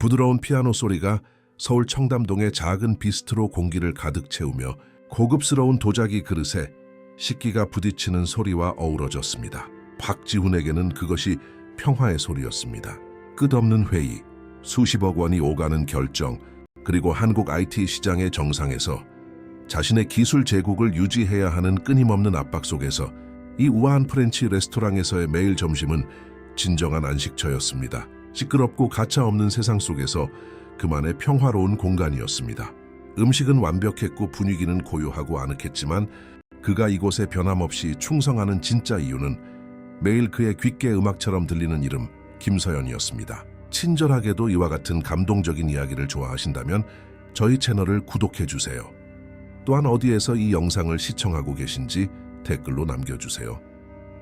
부드러운 피아노 소리가 서울 청담동의 작은 비스트로 공기를 가득 채우며 고급스러운 도자기 그릇에 식기가 부딪히는 소리와 어우러졌습니다. 박지훈에게는 그것이 평화의 소리였습니다. 끝없는 회의, 수십억 원이 오가는 결정, 그리고 한국 IT 시장의 정상에서 자신의 기술 제국을 유지해야 하는 끊임없는 압박 속에서 이 우아한 프렌치 레스토랑에서의 매일 점심은 진정한 안식처였습니다. 시끄럽고 가차없는 세상 속에서 그만의 평화로운 공간이었습니다. 음식은 완벽했고 분위기는 고요하고 아늑했지만 그가 이곳에 변함없이 충성하는 진짜 이유는 매일 그의 귓게 음악처럼 들리는 이름 김서연이었습니다. 친절하게도 이와 같은 감동적인 이야기를 좋아하신다면 저희 채널을 구독해주세요. 또한 어디에서 이 영상을 시청하고 계신지 댓글로 남겨주세요.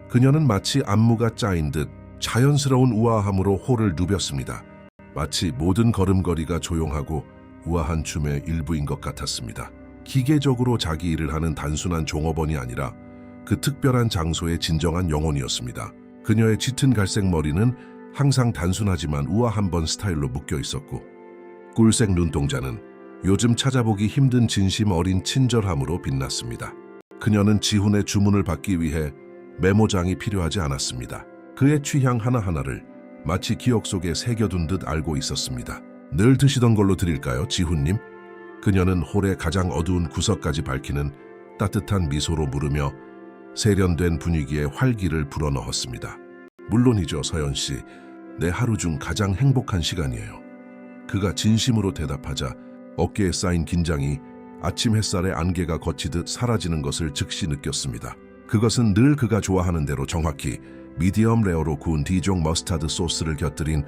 그녀는 마치 안무가 짜인 듯 자연스러운 우아함으로 홀을 누볐습니다. 마치 모든 걸음걸이가 조용하고 우아한 춤의 일부인 것 같았습니다. 기계적으로 자기 일을 하는 단순한 종업원이 아니라 그 특별한 장소의 진정한 영혼이었습니다. 그녀의 짙은 갈색 머리는 항상 단순하지만 우아한 번 스타일로 묶여 있었고 꿀색 눈동자는 요즘 찾아보기 힘든 진심 어린 친절함으로 빛났습니다. 그녀는 지훈의 주문을 받기 위해 메모장이 필요하지 않았습니다. 그의 취향 하나하나를 마치 기억 속에 새겨둔 듯 알고 있었습니다. 늘 드시던 걸로 드릴까요, 지훈님? 그녀는 홀의 가장 어두운 구석까지 밝히는 따뜻한 미소로 물으며 세련된 분위기에 활기를 불어넣었습니다. 물론이죠, 서연 씨. 내 하루 중 가장 행복한 시간이에요. 그가 진심으로 대답하자 어깨에 쌓인 긴장이 아침 햇살의 안개가 걷히듯 사라지는 것을 즉시 느꼈습니다. 그것은 늘 그가 좋아하는 대로 정확히 미디엄 레어로 구운 디종 머스타드 소스를 곁들인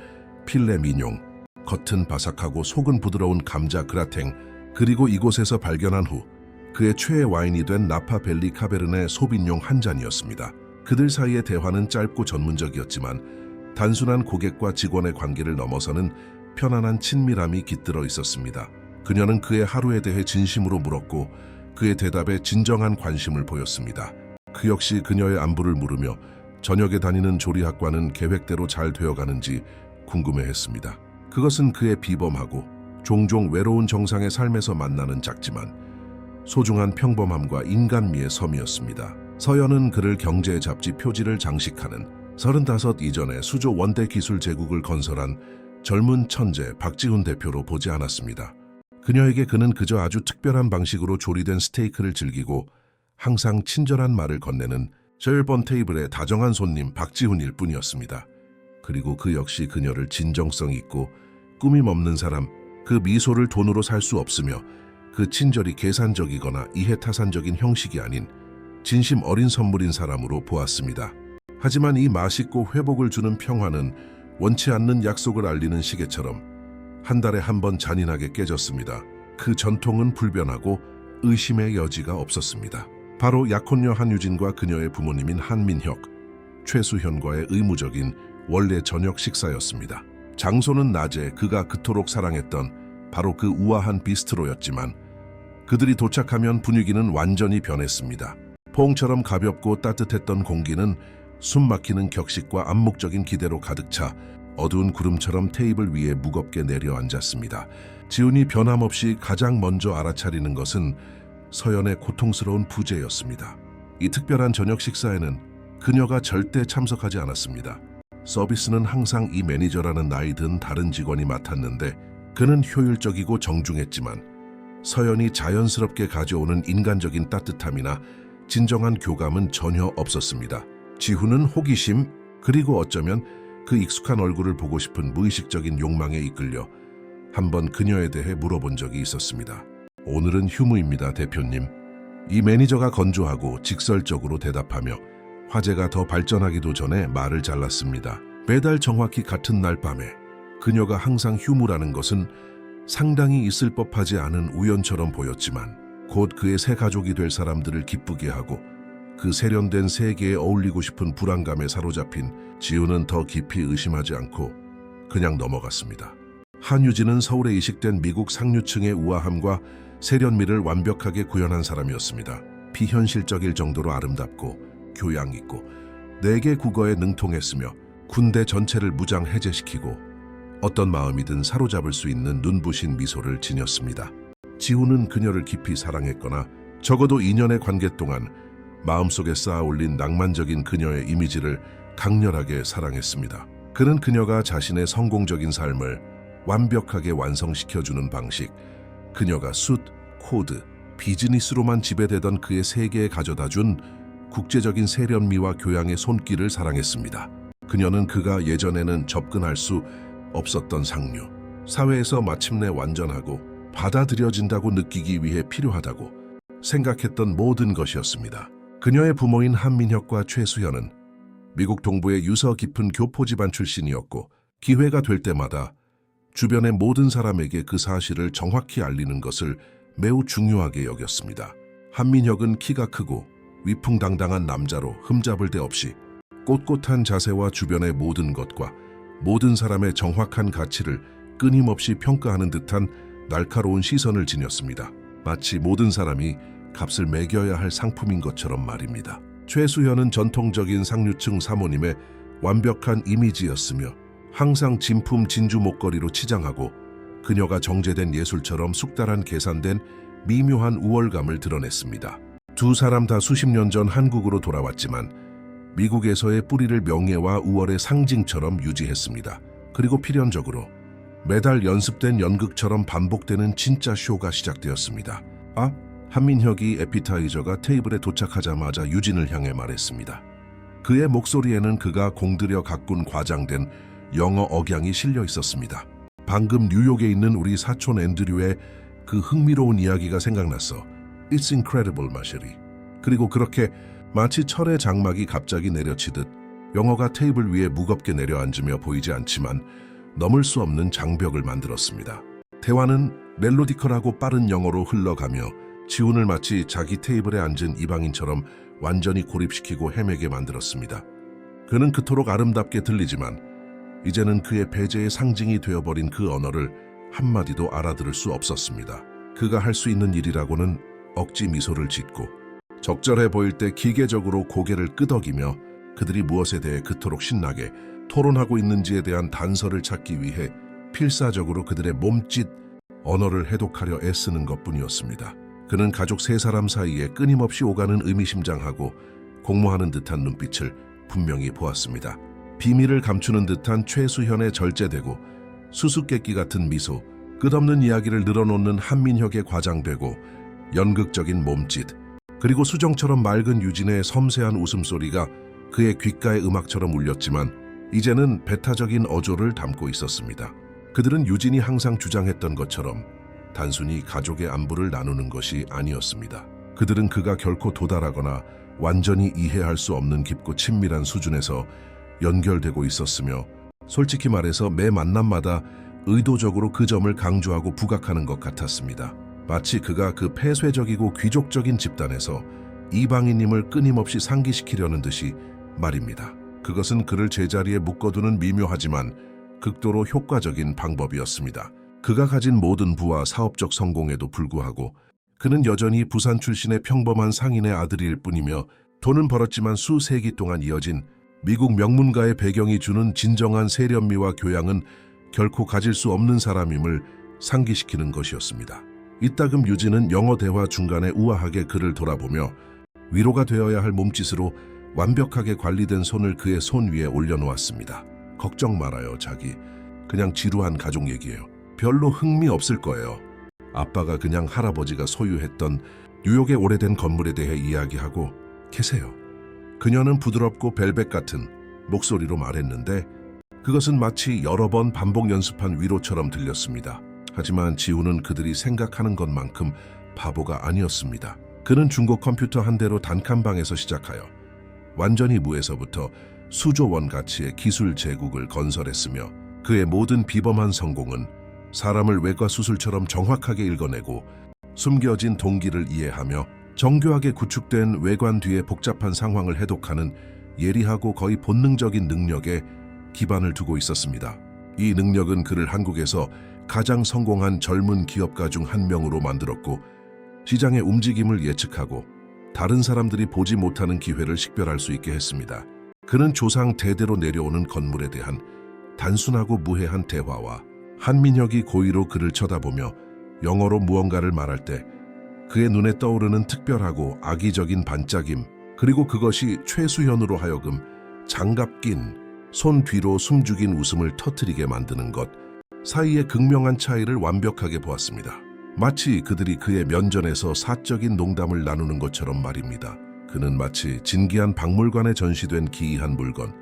필레 미뇽, 겉은 바삭하고 속은 부드러운 감자 그라탱, 그리고 이곳에서 발견한 후 그의 최애 와인이 된 나파 벨리 카베르네 소빈뇽 한 잔이었습니다. 그들 사이의 대화는 짧고 전문적이었지만 단순한 고객과 직원의 관계를 넘어서는 편안한 친밀함이 깃들어 있었습니다. 그녀는 그의 하루에 대해 진심으로 물었고 그의 대답에 진정한 관심을 보였습니다. 그 역시 그녀의 안부를 물으며 저녁에 다니는 조리학과는 계획대로 잘 되어가는지 궁금해했습니다. 그것은 그의 비범하고 종종 외로운 정상의 삶에서 만나는 작지만 소중한 평범함과 인간미의 섬이었습니다. 서연은 그를 경제 잡지 표지를 장식하는 35 이전에 수조 원대 기술 제국을 건설한 젊은 천재 박지훈 대표로 보지 않았습니다. 그녀에게 그는 그저 아주 특별한 방식으로 조리된 스테이크를 즐기고 항상 친절한 말을 건네는 저1번 테이블의 다정한 손님 박지훈일 뿐이었습니다. 그리고 그 역시 그녀를 진정성 있고 꾸밈 없는 사람, 그 미소를 돈으로 살 수 없으며 그 친절이 계산적이거나 이해타산적인 형식이 아닌 진심 어린 선물인 사람으로 보았습니다. 하지만 이 맛있고 회복을 주는 평화는 원치 않는 약속을 알리는 시계처럼 한 달에 한 번 잔인하게 깨졌습니다. 그 전통은 불변하고 의심의 여지가 없었습니다. 바로 약혼녀 한유진과 그녀의 부모님인 한민혁, 최수현과의 의무적인 원래 저녁 식사였습니다. 장소는 낮에 그가 그토록 사랑했던 바로 그 우아한 비스트로였지만 그들이 도착하면 분위기는 완전히 변했습니다. 포옹처럼 가볍고 따뜻했던 공기는 숨막히는 격식과 암묵적인 기대로 가득 차 어두운 구름처럼 테이블 위에 무겁게 내려앉았습니다. 지훈이 변함없이 가장 먼저 알아차리는 것은 서연의 고통스러운 부재였습니다. 이 특별한 저녁 식사에는 그녀가 절대 참석하지 않았습니다. 서비스는 항상 이 매니저라는 나이 든 다른 직원이 맡았는데 그는 효율적이고 정중했지만 서연이 자연스럽게 가져오는 인간적인 따뜻함이나 진정한 교감은 전혀 없었습니다. 지훈은 호기심, 그리고 어쩌면 그 익숙한 얼굴을 보고 싶은 무의식적인 욕망에 이끌려 한번 그녀에 대해 물어본 적이 있었습니다. 오늘은 휴무입니다, 대표님. 이 매니저가 건조하고 직설적으로 대답하며 화제가 더 발전하기도 전에 말을 잘랐습니다. 매달 정확히 같은 날 밤에 그녀가 항상 휴무라는 것은 상당히 있을 법하지 않은 우연처럼 보였지만 곧 그의 새 가족이 될 사람들을 기쁘게 하고 그 세련된 세계에 어울리고 싶은 불안감에 사로잡힌 지훈은 더 깊이 의심하지 않고 그냥 넘어갔습니다. 한유진은 서울에 이식된 미국 상류층의 우아함과 세련미를 완벽하게 구현한 사람이었습니다. 비현실적일 정도로 아름답고 교양 있고 4개 국어에 능통했으며 군대 전체를 무장 해제시키고 어떤 마음이든 사로잡을 수 있는 눈부신 미소를 지녔습니다. 지훈은 그녀를 깊이 사랑했거나 적어도 2년의 관계 동안 마음속에 쌓아올린 낭만적인 그녀의 이미지를 강렬하게 사랑했습니다. 그는 그녀가 자신의 성공적인 삶을 완벽하게 완성시켜주는 방식, 그녀가 숫, 코드, 비즈니스로만 지배되던 그의 세계에 가져다준 국제적인 세련미와 교양의 손길을 사랑했습니다. 그녀는 그가 예전에는 접근할 수 없었던 상류, 사회에서 마침내 완전하고 받아들여진다고 느끼기 위해 필요하다고 생각했던 모든 것이었습니다. 그녀의 부모인 한민혁과 최수현은 미국 동부의 유서 깊은 교포 집안 출신이었고 기회가 될 때마다 주변의 모든 사람에게 그 사실을 정확히 알리는 것을 매우 중요하게 여겼습니다. 한민혁은 키가 크고 위풍당당한 남자로 흠잡을 데 없이 꼿꼿한 자세와 주변의 모든 것과 모든 사람의 정확한 가치를 끊임없이 평가하는 듯한 날카로운 시선을 지녔습니다. 마치 모든 사람이 값을 매겨야 할 상품인 것처럼 말입니다. 최수현은 전통적인 상류층 사모님의 완벽한 이미지였으며 항상 진품 진주 목걸이로 치장하고 그녀가 정제된 예술처럼 숙달한 계산된 미묘한 우월감을 드러냈습니다. 두 사람 다 수십 년 전 한국으로 돌아왔지만 미국에서의 뿌리를 명예와 우월의 상징처럼 유지했습니다. 그리고 필연적으로 매달 연습된 연극처럼 반복되는 진짜 쇼가 시작되었습니다. 한민혁이 에피타이저가 테이블에 도착하자마자 유진을 향해 말했습니다. 그의 목소리에는 그가 공들여 가꾼 과장된 영어 억양이 실려 있었습니다. 방금 뉴욕에 있는 우리 사촌 앤드류의 그 흥미로운 이야기가 생각났어. It's incredible, 마셰리. 그리고 그렇게 마치 철의 장막이 갑자기 내려치듯 영어가 테이블 위에 무겁게 내려앉으며 보이지 않지만 넘을 수 없는 장벽을 만들었습니다. 대화는 멜로디컬하고 빠른 영어로 흘러가며 지훈을 마치 자기 테이블에 앉은 이방인처럼 완전히 고립시키고 헤매게 만들었습니다. 그는 그토록 아름답게 들리지만 이제는 그의 배제의 상징이 되어버린 그 언어를 한마디도 알아들을 수 없었습니다. 그가 할 수 있는 일이라고는 억지 미소를 짓고 적절해 보일 때 기계적으로 고개를 끄덕이며 그들이 무엇에 대해 그토록 신나게 토론하고 있는지에 대한 단서를 찾기 위해 필사적으로 그들의 몸짓, 언어를 해독하려 애쓰는 것뿐이었습니다. 그는 가족 세 사람 사이에 끊임없이 오가는 의미심장하고 공모하는 듯한 눈빛을 분명히 보았습니다. 비밀을 감추는 듯한 최수현의 절제되고 수수께끼 같은 미소, 끝없는 이야기를 늘어놓는 한민혁의 과장되고 연극적인 몸짓, 그리고 수정처럼 맑은 유진의 섬세한 웃음소리가 그의 귓가에 음악처럼 울렸지만 이제는 배타적인 어조를 담고 있었습니다. 그들은 유진이 항상 주장했던 것처럼 단순히 가족의 안부를 나누는 것이 아니었습니다. 그들은 그가 결코 도달하거나 완전히 이해할 수 없는 깊고 친밀한 수준에서 연결되고 있었으며 솔직히 말해서 매 만남마다 의도적으로 그 점을 강조하고 부각하는 것 같았습니다. 마치 그가 그 폐쇄적이고 귀족적인 집단에서 이방인임을 끊임없이 상기시키려는 듯이 말입니다. 그것은 그를 제자리에 묶어두는 미묘하지만 극도로 효과적인 방법이었습니다. 그가 가진 모든 부와 사업적 성공에도 불구하고 그는 여전히 부산 출신의 평범한 상인의 아들일 뿐이며 돈은 벌었지만 수세기 동안 이어진 미국 명문가의 배경이 주는 진정한 세련미와 교양은 결코 가질 수 없는 사람임을 상기시키는 것이었습니다. 이따금 유진은 영어 대화 중간에 우아하게 그를 돌아보며 위로가 되어야 할 몸짓으로 완벽하게 관리된 손을 그의 손 위에 올려놓았습니다. 걱정 말아요, 자기. 그냥 지루한 가족 얘기예요. 별로 흥미 없을 거예요. 아빠가 그냥 할아버지가 소유했던 뉴욕의 오래된 건물에 대해 이야기하고 계세요. 그녀는 부드럽고 벨벳 같은 목소리로 말했는데 그것은 마치 여러 번 반복 연습한 위로처럼 들렸습니다. 하지만 지훈은 그들이 생각하는 것만큼 바보가 아니었습니다. 그는 중고 컴퓨터 한 대로 단칸방에서 시작하여 완전히 무에서부터 수조 원 가치의 기술 제국을 건설했으며 그의 모든 비범한 성공은 사람을 외과 수술처럼 정확하게 읽어내고 숨겨진 동기를 이해하며 정교하게 구축된 외관 뒤의 복잡한 상황을 해독하는 예리하고 거의 본능적인 능력에 기반을 두고 있었습니다. 이 능력은 그를 한국에서 가장 성공한 젊은 기업가 중 한 명으로 만들었고 시장의 움직임을 예측하고 다른 사람들이 보지 못하는 기회를 식별할 수 있게 했습니다. 그는 조상 대대로 내려오는 건물에 대한 단순하고 무해한 대화와 한민혁이 고의로 그를 쳐다보며 영어로 무언가를 말할 때 그의 눈에 떠오르는 특별하고 악의적인 반짝임, 그리고 그것이 최수현으로 하여금 장갑 낀 손 뒤로 숨죽인 웃음을 터뜨리게 만드는 것 사이의 극명한 차이를 완벽하게 보았습니다. 마치 그들이 그의 면전에서 사적인 농담을 나누는 것처럼 말입니다. 그는 마치 진기한 박물관에 전시된 기이한 물건,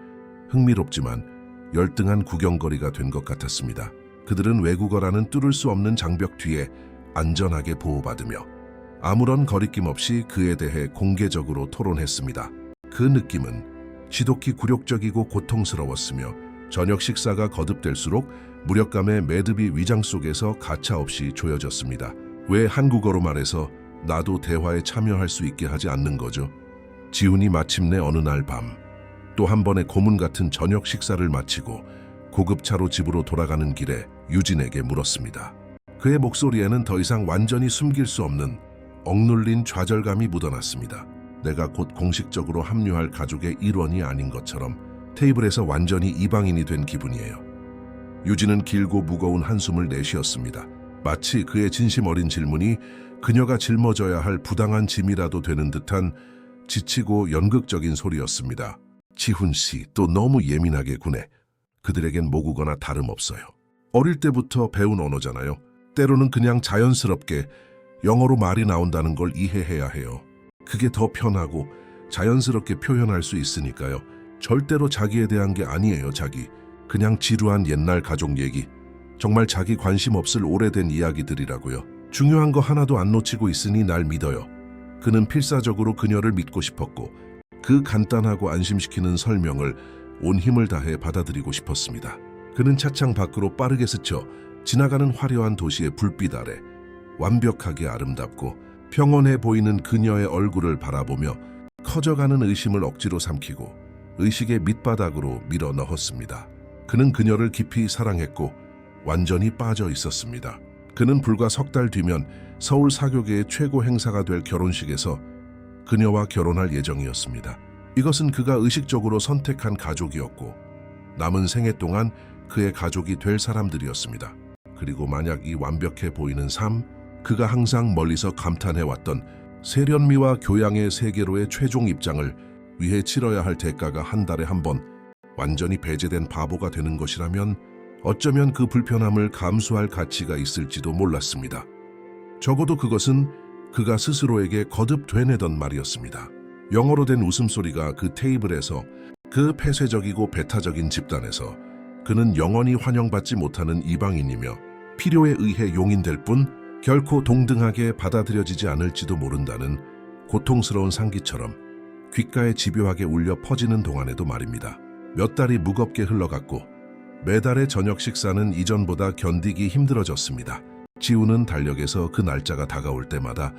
흥미롭지만 열등한 구경거리가 된 것 같았습니다. 그들은 외국어라는 뚫을 수 없는 장벽 뒤에 안전하게 보호받으며 아무런 거리낌 없이 그에 대해 공개적으로 토론했습니다. 그 느낌은 지독히 굴욕적이고 고통스러웠으며 저녁 식사가 거듭될수록 무력감의 매듭이 위장 속에서 가차없이 조여졌습니다. 왜 한국어로 말해서 나도 대화에 참여할 수 있게 하지 않는 거죠? 지훈이 마침내 어느 날 밤 또 한 번의 고문 같은 저녁 식사를 마치고 고급차로 집으로 돌아가는 길에 유진에게 물었습니다. 그의 목소리에는 더 이상 완전히 숨길 수 없는 억눌린 좌절감이 묻어났습니다. 내가 곧 공식적으로 합류할 가족의 일원이 아닌 것처럼 테이블에서 완전히 이방인이 된 기분이에요. 유진은 길고 무거운 한숨을 내쉬었습니다. 마치 그의 진심 어린 질문이 그녀가 짊어져야 할 부당한 짐이라도 되는 듯한 지치고 연극적인 소리였습니다. 지훈 씨, 또 너무 예민하게 구네. 그들에겐 모국어나 다름없어요. 어릴 때부터 배운 언어잖아요. 때로는 그냥 자연스럽게 영어로 말이 나온다는 걸 이해해야 해요. 그게 더 편하고 자연스럽게 표현할 수 있으니까요. 절대로 자기에 대한 게 아니에요, 자기. 그냥 지루한 옛날 가족 얘기. 정말 자기 관심 없을 오래된 이야기들이라고요. 중요한 거 하나도 안 놓치고 있으니 날 믿어요. 그는 필사적으로 그녀를 믿고 싶었고 그 간단하고 안심시키는 설명을 온 힘을 다해 받아들이고 싶었습니다. 그는 차창 밖으로 빠르게 스쳐 지나가는 화려한 도시의 불빛 아래 완벽하게 아름답고 평온해 보이는 그녀의 얼굴을 바라보며 커져가는 의심을 억지로 삼키고 의식의 밑바닥으로 밀어 넣었습니다. 그는 그녀를 깊이 사랑했고 완전히 빠져 있었습니다. 그는 불과 석 달 뒤면 서울 사교계의 최고 행사가 될 결혼식에서 그녀와 결혼할 예정이었습니다. 이것은 그가 의식적으로 선택한 가족이었고 남은 생애 동안 그의 가족이 될 사람들이었습니다. 그리고 만약 이 완벽해 보이는 삶, 그가 항상 멀리서 감탄해왔던 세련미와 교양의 세계로의 최종 입장을 위해 치러야 할 대가가 한 달에 한 번 완전히 배제된 바보가 되는 것이라면 어쩌면 그 불편함을 감수할 가치가 있을지도 몰랐습니다. 적어도 그것은 그가 스스로에게 거듭 되뇌던 말이었습니다. 영어로 된 웃음소리가 그 테이블에서, 그 폐쇄적이고 배타적인 집단에서 그는 영원히 환영받지 못하는 이방인이며 필요에 의해 용인될 뿐 결코 동등하게 받아들여지지 않을지도 모른다는 고통스러운 상기처럼 귓가에 집요하게 울려 퍼지는 동안에도 말입니다. 몇 달이 무겁게 흘러갔고 매달의 저녁 식사는 이전보다 견디기 힘들어졌습니다. 지훈은 달력에서 그 날짜가 다가올 때마다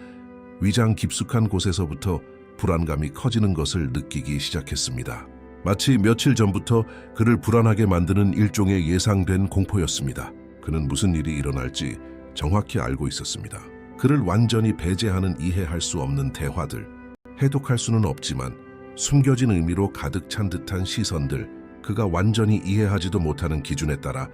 위장 깊숙한 곳에서부터 불안감이 커지는 것을 느끼기 시작했습니다. 마치 며칠 전부터 그를 불안하게 만드는 일종의 예상된 공포였습니다. 그는 무슨 일이 일어날지 정확히 알고 있었습니다. 그를 완전히 배제하는 이해할 수 없는 대화들, 해독할 수는 없지만 숨겨진 의미로 가득 찬 듯한 시선들, 그가 완전히 이해하지도 못하는 기준에 따라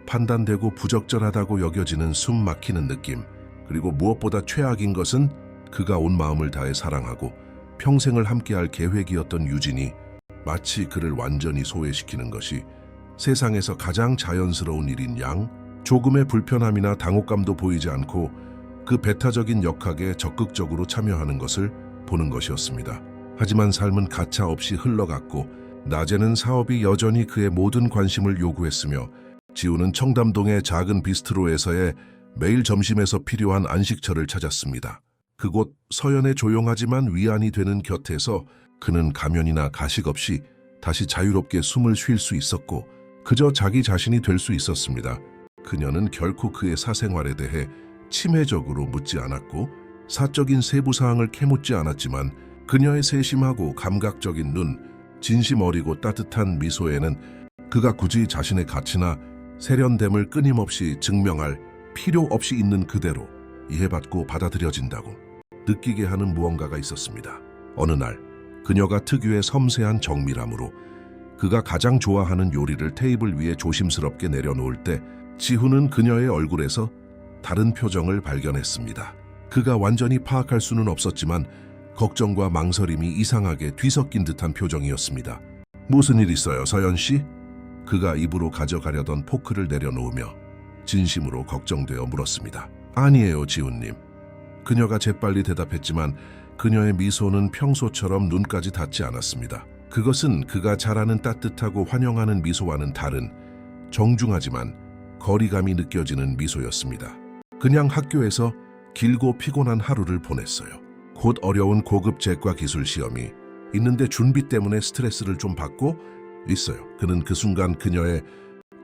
판단되고 부적절하다고 여겨지는 숨 막히는 느낌, 그리고 무엇보다 최악인 것은 그가 온 마음을 다해 사랑하고 평생을 함께할 계획이었던 유진이 마치 그를 완전히 소외시키는 것이 세상에서 가장 자연스러운 일인 양, 조금의 불편함이나 당혹감도 보이지 않고 그 배타적인 역학에 적극적으로 참여하는 것을 보는 것이었습니다. 하지만 삶은 가차없이 흘러갔고 낮에는 사업이 여전히 그의 모든 관심을 요구했으며 지훈은 청담동의 작은 비스트로에서의 매일 점심에서 필요한 안식처를 찾았습니다. 그곳 서연의 조용하지만 위안이 되는 곁에서 그는 가면이나 가식 없이 다시 자유롭게 숨을 쉴 수 있었고 그저 자기 자신이 될 수 있었습니다. 그녀는 결코 그의 사생활에 대해 침해적으로 묻지 않았고 사적인 세부 사항을 캐묻지 않았지만 그녀의 세심하고 감각적인 눈, 진심 어리고 따뜻한 미소에는 그가 굳이 자신의 가치나 세련됨을 끊임없이 증명할 필요 없이 있는 그대로 이해받고 받아들여진다고 느끼게 하는 무언가가 있었습니다. 어느 날 그녀가 특유의 섬세한 정밀함으로 그가 가장 좋아하는 요리를 테이블 위에 조심스럽게 내려놓을 때 지훈은 그녀의 얼굴에서 다른 표정을 발견했습니다. 그가 완전히 파악할 수는 없었지만 걱정과 망설임이 이상하게 뒤섞인 듯한 표정이었습니다. 무슨 일 있어요, 서연 씨? 그가 입으로 가져가려던 포크를 내려놓으며 진심으로 걱정되어 물었습니다. 아니에요, 지훈님. 그녀가 재빨리 대답했지만 그녀의 미소는 평소처럼 눈까지 닿지 않았습니다. 그것은 그가 잘 아는 따뜻하고 환영하는 미소와는 다른 정중하지만 거리감이 느껴지는 미소였습니다. 그냥 학교에서 길고 피곤한 하루를 보냈어요. 곧 어려운 고급 제과 기술 시험이 있는데 준비 때문에 스트레스를 좀 받고 있어요. 그는 그 순간 그녀의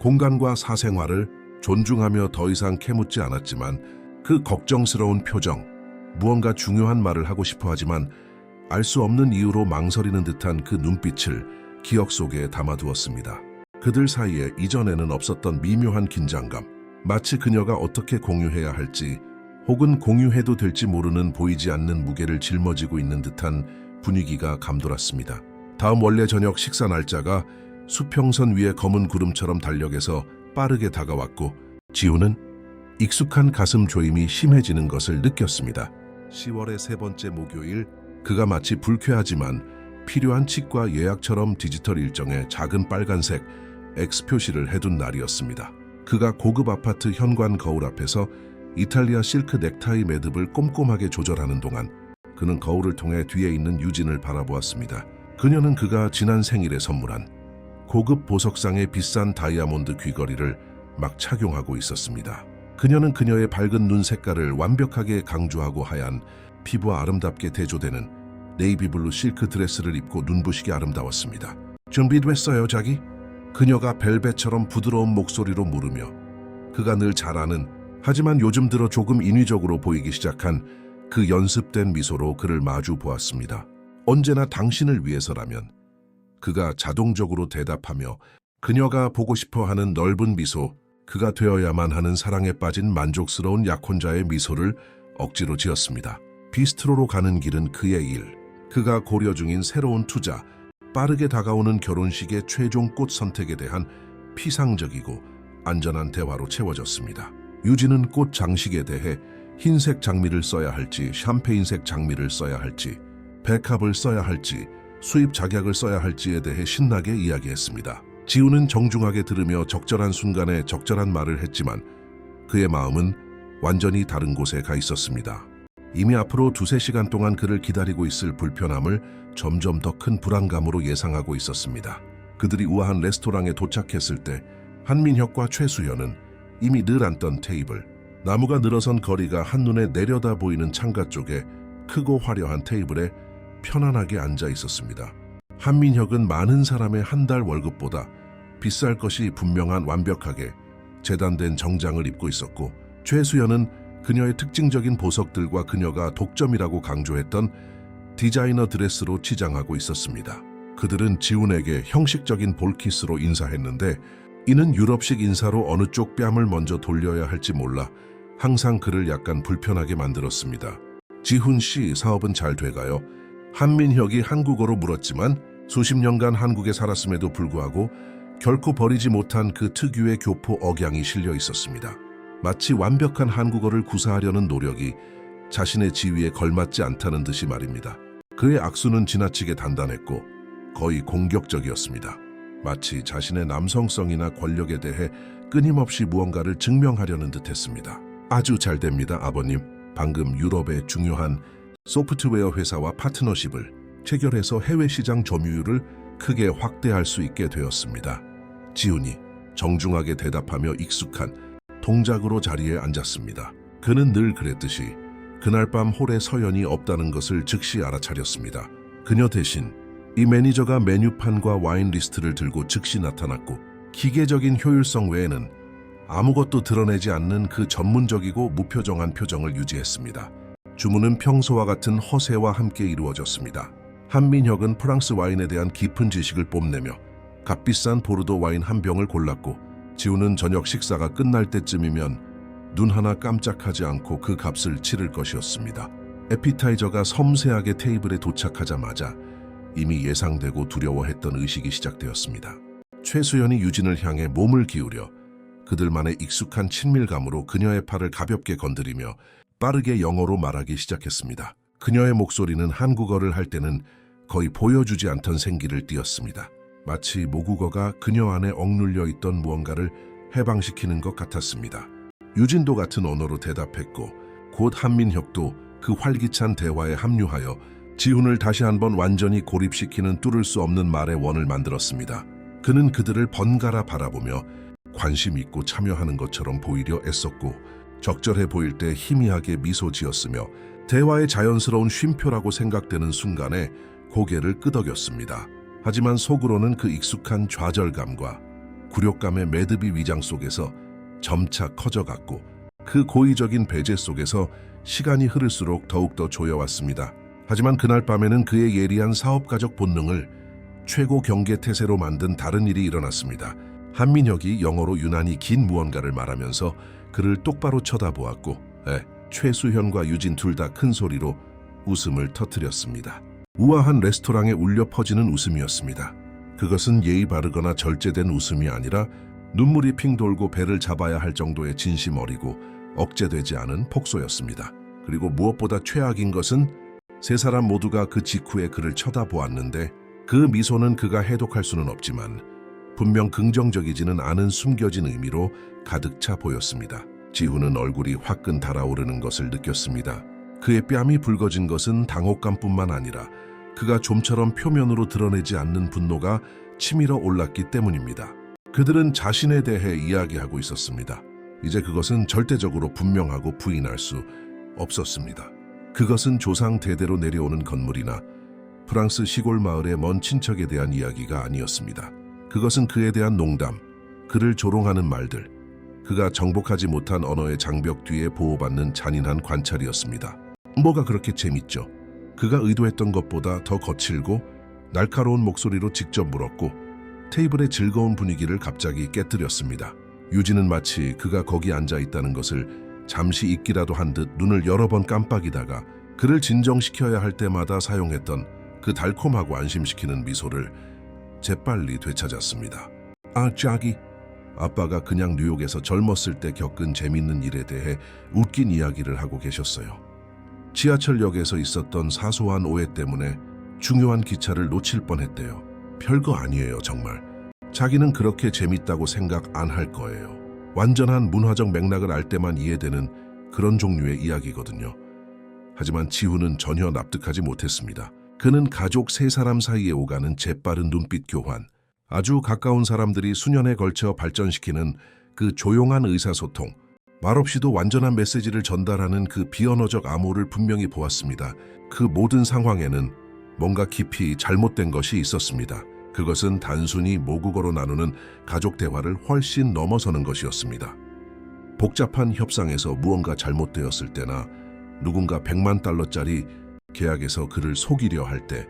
공간과 사생활을 존중하며 더 이상 캐묻지 않았지만 그 걱정스러운 표정, 무언가 중요한 말을 하고 싶어 하지만 알 수 없는 이유로 망설이는 듯한 그 눈빛을 기억 속에 담아두었습니다. 그들 사이에 이전에는 없었던 미묘한 긴장감, 마치 그녀가 어떻게 공유해야 할지 혹은 공유해도 될지 모르는 보이지 않는 무게를 짊어지고 있는 듯한 분위기가 감돌았습니다. 다음 원래 저녁 식사 날짜가 수평선 위에 검은 구름처럼 달력에서 빠르게 다가왔고 지훈은 익숙한 가슴 조임이 심해지는 것을 느꼈습니다. 10월의 세 번째 목요일, 그가 마치 불쾌하지만 필요한 치과 예약처럼 디지털 일정에 작은 빨간색 X 표시를 해둔 날이었습니다. 그가 고급 아파트 현관 거울 앞에서 이탈리아 실크 넥타이 매듭을 꼼꼼하게 조절하는 동안 그는 거울을 통해 뒤에 있는 유진을 바라보았습니다. 그녀는 그가 지난 생일에 선물한 고급 보석상의 비싼 다이아몬드 귀걸이를 막 착용하고 있었습니다. 그녀는 그녀의 밝은 눈 색깔을 완벽하게 강조하고 하얀 피부와 아름답게 대조되는 네이비블루 실크 드레스를 입고 눈부시게 아름다웠습니다. 준비됐어요, 자기? 그녀가 벨벳처럼 부드러운 목소리로 물으며 그가 늘 잘 아는 하지만 요즘 들어 조금 인위적으로 보이기 시작한 그 연습된 미소로 그를 마주 보았습니다. 언제나 당신을 위해서라면. 그가 자동적으로 대답하며 그녀가 보고 싶어하는 넓은 미소, 그가 되어야만 하는 사랑에 빠진 만족스러운 약혼자의 미소를 억지로 지었습니다. 비스트로로 가는 길은 그의 일, 그가 고려 중인 새로운 투자, 빠르게 다가오는 결혼식의 최종 꽃 선택에 대한 피상적이고 안전한 대화로 채워졌습니다. 유진은 꽃 장식에 대해 흰색 장미를 써야 할지, 샴페인색 장미를 써야 할지, 백합을 써야 할지, 수입 작약을 써야 할지에 대해 신나게 이야기했습니다. 지훈은 정중하게 들으며 적절한 순간에 적절한 말을 했지만 그의 마음은 완전히 다른 곳에 가 있었습니다. 이미 앞으로 2-3시간 동안 그를 기다리고 있을 불편함을 점점 더 큰 불안감으로 예상하고 있었습니다. 그들이 우아한 레스토랑에 도착했을 때 한민혁과 최수연은 이미 늘 앉던 테이블, 나무가 늘어선 거리가 한눈에 내려다 보이는 창가 쪽에 크고 화려한 테이블에 편안하게 앉아 있었습니다. 한민혁은 많은 사람의 한 달 월급보다 비쌀 것이 분명한 완벽하게 재단된 정장을 입고 있었고 최수연은 그녀의 특징적인 보석들과 그녀가 독점이라고 강조했던 디자이너 드레스로 치장하고 있었습니다. 그들은 지훈에게 형식적인 볼키스로 인사했는데 이는 유럽식 인사로 어느 쪽 뺨을 먼저 돌려야 할지 몰라 항상 그를 약간 불편하게 만들었습니다. 지훈 씨, 사업은 잘 돼가요? 한민혁이 한국어로 물었지만 수십 년간 한국에 살았음에도 불구하고 결코 버리지 못한 그 특유의 교포 억양이 실려 있었습니다. 마치 완벽한 한국어를 구사하려는 노력이 자신의 지위에 걸맞지 않다는 듯이 말입니다. 그의 악수는 지나치게 단단했고 거의 공격적이었습니다. 마치 자신의 남성성이나 권력에 대해 끊임없이 무언가를 증명하려는 듯했습니다. 아주 잘 됩니다, 아버님. 방금 유럽의 중요한 소프트웨어 회사와 파트너십을 체결해서 해외 시장 점유율을 크게 확대할 수 있게 되었습니다. 지훈이 정중하게 대답하며 익숙한 동작으로 자리에 앉았습니다. 그는 늘 그랬듯이 그날 밤 홀에 서연이 없다는 것을 즉시 알아차렸습니다. 그녀 대신 이 매니저가 메뉴판과 와인 리스트를 들고 즉시 나타났고 기계적인 효율성 외에는 아무것도 드러내지 않는 그 전문적이고 무표정한 표정을 유지했습니다. 주문은 평소와 같은 허세와 함께 이루어졌습니다. 한민혁은 프랑스 와인에 대한 깊은 지식을 뽐내며 값비싼 보르도 와인 한 병을 골랐고 지훈은 저녁 식사가 끝날 때쯤이면 눈 하나 깜짝하지 않고 그 값을 치를 것이었습니다. 에피타이저가 섬세하게 테이블에 도착하자마자 이미 예상되고 두려워했던 의식이 시작되었습니다. 최수연이 유진을 향해 몸을 기울여 그들만의 익숙한 친밀감으로 그녀의 팔을 가볍게 건드리며 빠르게 영어로 말하기 시작했습니다. 그녀의 목소리는 한국어를 할 때는 거의 보여주지 않던 생기를 띠었습니다. 마치 모국어가 그녀 안에 억눌려 있던 무언가를 해방시키는 것 같았습니다. 유진도 같은 언어로 대답했고 곧 한민혁도 그 활기찬 대화에 합류하여 지훈을 다시 한번 완전히 고립시키는 뚫을 수 없는 말의 원을 만들었습니다. 그는 그들을 번갈아 바라보며 관심 있고 참여하는 것처럼 보이려 애썼고 적절해 보일 때 희미하게 미소 지었으며 대화의 자연스러운 쉼표라고 생각되는 순간에 고개를 끄덕였습니다. 하지만 속으로는 그 익숙한 좌절감과 굴욕감의 매듭이 위장 속에서 점차 커져갔고 그 고의적인 배제 속에서 시간이 흐를수록 더욱더 조여왔습니다. 하지만 그날 밤에는 그의 예리한 사업가적 본능을 최고 경계 태세로 만든 다른 일이 일어났습니다. 한민혁이 영어로 유난히 긴 무언가를 말하면서 그를 똑바로 쳐다보았고 최수현과 유진 둘 다 큰 소리로 웃음을 터뜨렸습니다. 우아한 레스토랑에 울려 퍼지는 웃음이었습니다. 그것은 예의 바르거나 절제된 웃음이 아니라 눈물이 핑 돌고 배를 잡아야 할 정도의 진심 어리고 억제되지 않은 폭소였습니다. 그리고 무엇보다 최악인 것은 세 사람 모두가 그 직후에 그를 쳐다보았는데 그 미소는 그가 해독할 수는 없지만 분명 긍정적이지는 않은 숨겨진 의미로 가득 차 보였습니다. 지훈은 얼굴이 화끈 달아오르는 것을 느꼈습니다. 그의 뺨이 붉어진 것은 당혹감뿐만 아니라 그가 좀처럼 표면으로 드러내지 않는 분노가 치밀어 올랐기 때문입니다. 그들은 자신에 대해 이야기하고 있었습니다. 이제 그것은 절대적으로 분명하고 부인할 수 없었습니다. 그것은 조상 대대로 내려오는 건물이나 프랑스 시골 마을의 먼 친척에 대한 이야기가 아니었습니다. 그것은 그에 대한 농담, 그를 조롱하는 말들, 그가 정복하지 못한 언어의 장벽 뒤에 보호받는 잔인한 관찰이었습니다. 뭐가 그렇게 재밌죠? 그가 의도했던 것보다 더 거칠고 날카로운 목소리로 직접 물었고 테이블의 즐거운 분위기를 갑자기 깨뜨렸습니다. 유진은 마치 그가 거기 앉아 있다는 것을 잠시 잊기라도 한 듯 눈을 여러 번 깜빡이다가 그를 진정시켜야 할 때마다 사용했던 그 달콤하고 안심시키는 미소를 재빨리 되찾았습니다. 아, 자기. 아빠가 그냥 뉴욕에서 젊었을 때 겪은 재밌는 일에 대해 웃긴 이야기를 하고 계셨어요. 지하철역에서 있었던 사소한 오해 때문에 중요한 기차를 놓칠 뻔했대요. 별거 아니에요, 정말. 자기는 그렇게 재밌다고 생각 안 할 거예요. 완전한 문화적 맥락을 알 때만 이해되는 그런 종류의 이야기거든요. 하지만 지훈은 전혀 납득하지 못했습니다. 그는 가족 세 사람 사이에 오가는 재빠른 눈빛 교환, 아주 가까운 사람들이 수년에 걸쳐 발전시키는 그 조용한 의사소통, 말없이도 완전한 메시지를 전달하는 그 비언어적 암호를 분명히 보았습니다. 그 모든 상황에는 뭔가 깊이 잘못된 것이 있었습니다. 그것은 단순히 모국어로 나누는 가족 대화를 훨씬 넘어서는 것이었습니다. 복잡한 협상에서 무언가 잘못되었을 때나 누군가 100만 달러짜리 계약에서 그를 속이려 할 때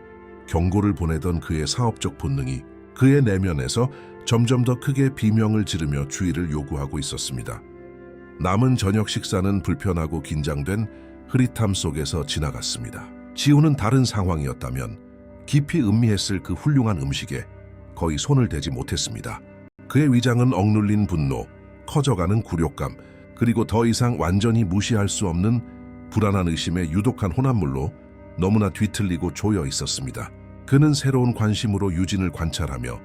경고를 보내던 그의 사업적 본능이 그의 내면에서 점점 더 크게 비명을 지르며 주의를 요구하고 있었습니다. 남은 저녁 식사는 불편하고 긴장된 흐릿함 속에서 지나갔습니다. 지훈은 다른 상황이었다면 깊이 음미했을 그 훌륭한 음식에 거의 손을 대지 못했습니다. 그의 위장은 억눌린 분노, 커져가는 굴욕감, 그리고 더 이상 완전히 무시할 수 없는 불안한 의심의 유독한 혼합물로 너무나 뒤틀리고 조여 있었습니다. 그는 새로운 관심으로 유진을 관찰하며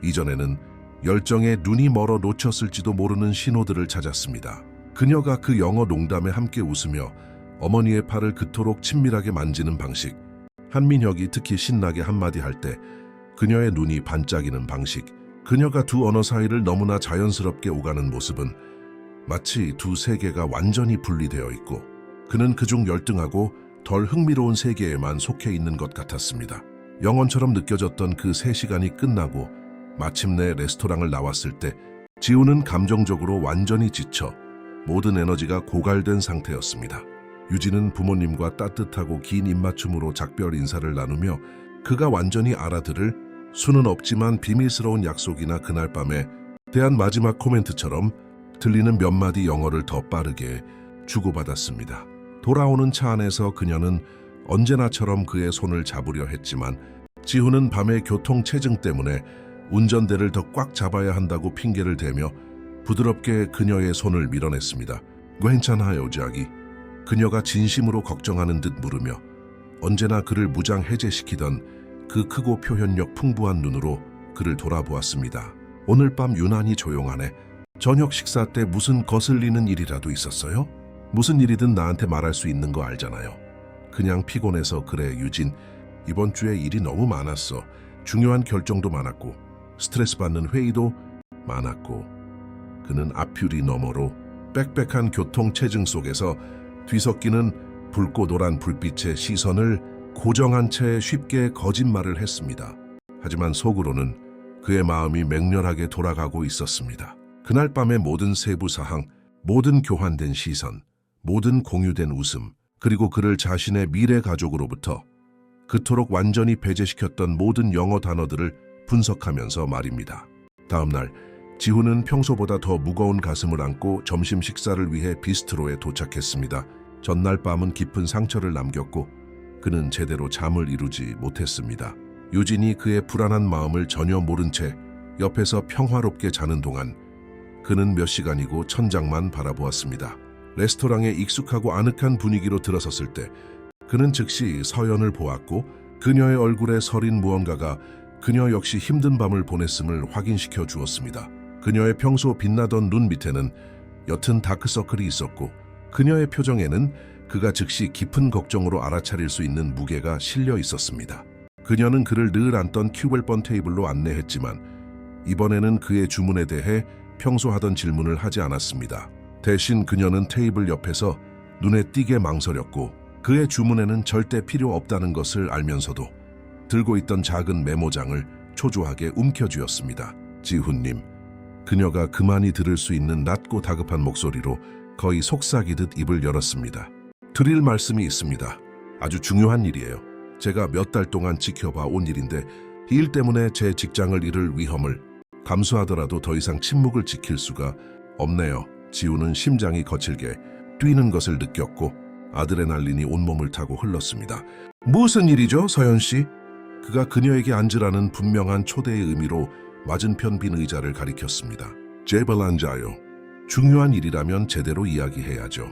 이전에는 열정에 눈이 멀어 놓쳤을지도 모르는 신호들을 찾았습니다. 그녀가 그 영어 농담에 함께 웃으며 어머니의 팔을 그토록 친밀하게 만지는 방식, 한민혁이 특히 신나게 한마디 할 때 그녀의 눈이 반짝이는 방식, 그녀가 두 언어 사이를 너무나 자연스럽게 오가는 모습은 마치 두 세계가 완전히 분리되어 있고 그는 그중 열등하고 덜 흥미로운 세계에만 속해 있는 것 같았습니다. 영원처럼 느껴졌던 그 3시간이 끝나고 마침내 레스토랑을 나왔을 때 지훈은 감정적으로 완전히 지쳐 모든 에너지가 고갈된 상태였습니다. 유진은 부모님과 따뜻하고 긴 입맞춤으로 작별 인사를 나누며 그가 완전히 알아들을 수는 없지만 비밀스러운 약속이나 그날 밤에 대한 마지막 코멘트처럼 들리는 몇 마디 영어를 더 빠르게 주고받았습니다. 돌아오는 차 안에서 그녀는 언제나처럼 그의 손을 잡으려 했지만 지훈은 밤에 교통체증 때문에 운전대를 더 꽉 잡아야 한다고 핑계를 대며 부드럽게 그녀의 손을 밀어냈습니다. 괜찮아요, 자기. 그녀가 진심으로 걱정하는 듯 물으며 언제나 그를 무장해제시키던 그 크고 표현력 풍부한 눈으로 그를 돌아보았습니다. 오늘 밤 유난히 조용하네. 저녁 식사 때 무슨 거슬리는 일이라도 있었어요? 무슨 일이든 나한테 말할 수 있는 거 알잖아요. 그냥 피곤해서 그래, 유진. 이번 주에 일이 너무 많았어. 중요한 결정도 많았고 스트레스 받는 회의도 많았고. 그는 앞유리 너머로 빽빽한 교통체증 속에서 뒤섞이는 붉고 노란 불빛의 시선을 고정한 채 쉽게 거짓말을 했습니다. 하지만 속으로는 그의 마음이 맹렬하게 돌아가고 있었습니다. 그날 밤의 모든 세부 사항, 모든 교환된 시선, 모든 공유된 웃음, 그리고 그를 자신의 미래 가족으로부터 그토록 완전히 배제시켰던 모든 영어 단어들을 분석하면서 말입니다. 다음 날 지훈은 평소보다 더 무거운 가슴을 안고 점심 식사를 위해 비스트로에 도착했습니다. 전날 밤은 깊은 상처를 남겼고 그는 제대로 잠을 이루지 못했습니다. 유진이 그의 불안한 마음을 전혀 모른 채 옆에서 평화롭게 자는 동안 그는 몇 시간이고 천장만 바라보았습니다. 레스토랑의 익숙하고 아늑한 분위기로 들어섰을 때 그는 즉시 서연을 보았고 그녀의 얼굴에 서린 무언가가 그녀 역시 힘든 밤을 보냈음을 확인시켜 주었습니다. 그녀의 평소 빛나던 눈 밑에는 옅은 다크서클이 있었고 그녀의 표정에는 그가 즉시 깊은 걱정으로 알아차릴 수 있는 무게가 실려 있었습니다. 그녀는 그를 늘 앉던 큐벨번 테이블로 안내했지만 이번에는 그의 주문에 대해 평소 하던 질문을 하지 않았습니다. 대신 그녀는 테이블 옆에서 눈에 띄게 망설였고 그의 주문에는 절대 필요 없다는 것을 알면서도 들고 있던 작은 메모장을 초조하게 움켜쥐었습니다. 지훈님. 그녀가 그만이 들을 수 있는 낮고 다급한 목소리로 거의 속삭이듯 입을 열었습니다. 드릴 말씀이 있습니다. 아주 중요한 일이에요. 제가 몇 달 동안 지켜봐 온 일인데 이 일 때문에 제 직장을 잃을 위험을 감수하더라도 더 이상 침묵을 지킬 수가 없네요. 지훈은 심장이 거칠게 뛰는 것을 느꼈고 아드레날린이 온몸을 타고 흘렀습니다. 무슨 일이죠, 서연 씨? 그가 그녀에게 앉으라는 분명한 초대의 의미로 맞은편 빈 의자를 가리켰습니다. 제발 앉아요. 중요한 일이라면 제대로 이야기해야죠.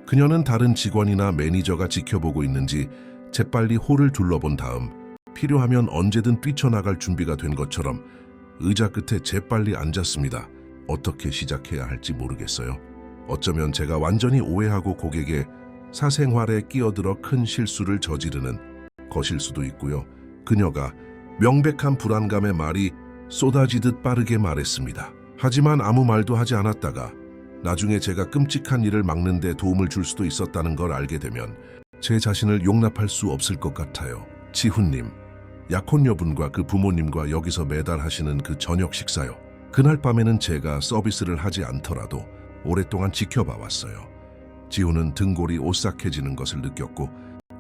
그녀는 다른 직원이나 매니저가 지켜보고 있는지 재빨리 홀을 둘러본 다음 필요하면 언제든 뛰쳐나갈 준비가 된 것처럼 의자 끝에 재빨리 앉았습니다. 어떻게 시작해야 할지 모르겠어요. 어쩌면 제가 완전히 오해하고 고객의 사생활에 끼어들어 큰 실수를 저지르는 것일 수도 있고요. 그녀가 명백한 불안감의 말이 쏟아지듯 빠르게 말했습니다. 하지만 아무 말도 하지 않았다가 나중에 제가 끔찍한 일을 막는 데 도움을 줄 수도 있었다는 걸 알게 되면 제 자신을 용납할 수 없을 것 같아요. 지훈님, 약혼녀분과 그 부모님과 여기서 매달 하시는 그 저녁 식사요. 그날 밤에는 제가 서비스를 하지 않더라도 오랫동안 지켜봐 왔어요. 지훈은 등골이 오싹해지는 것을 느꼈고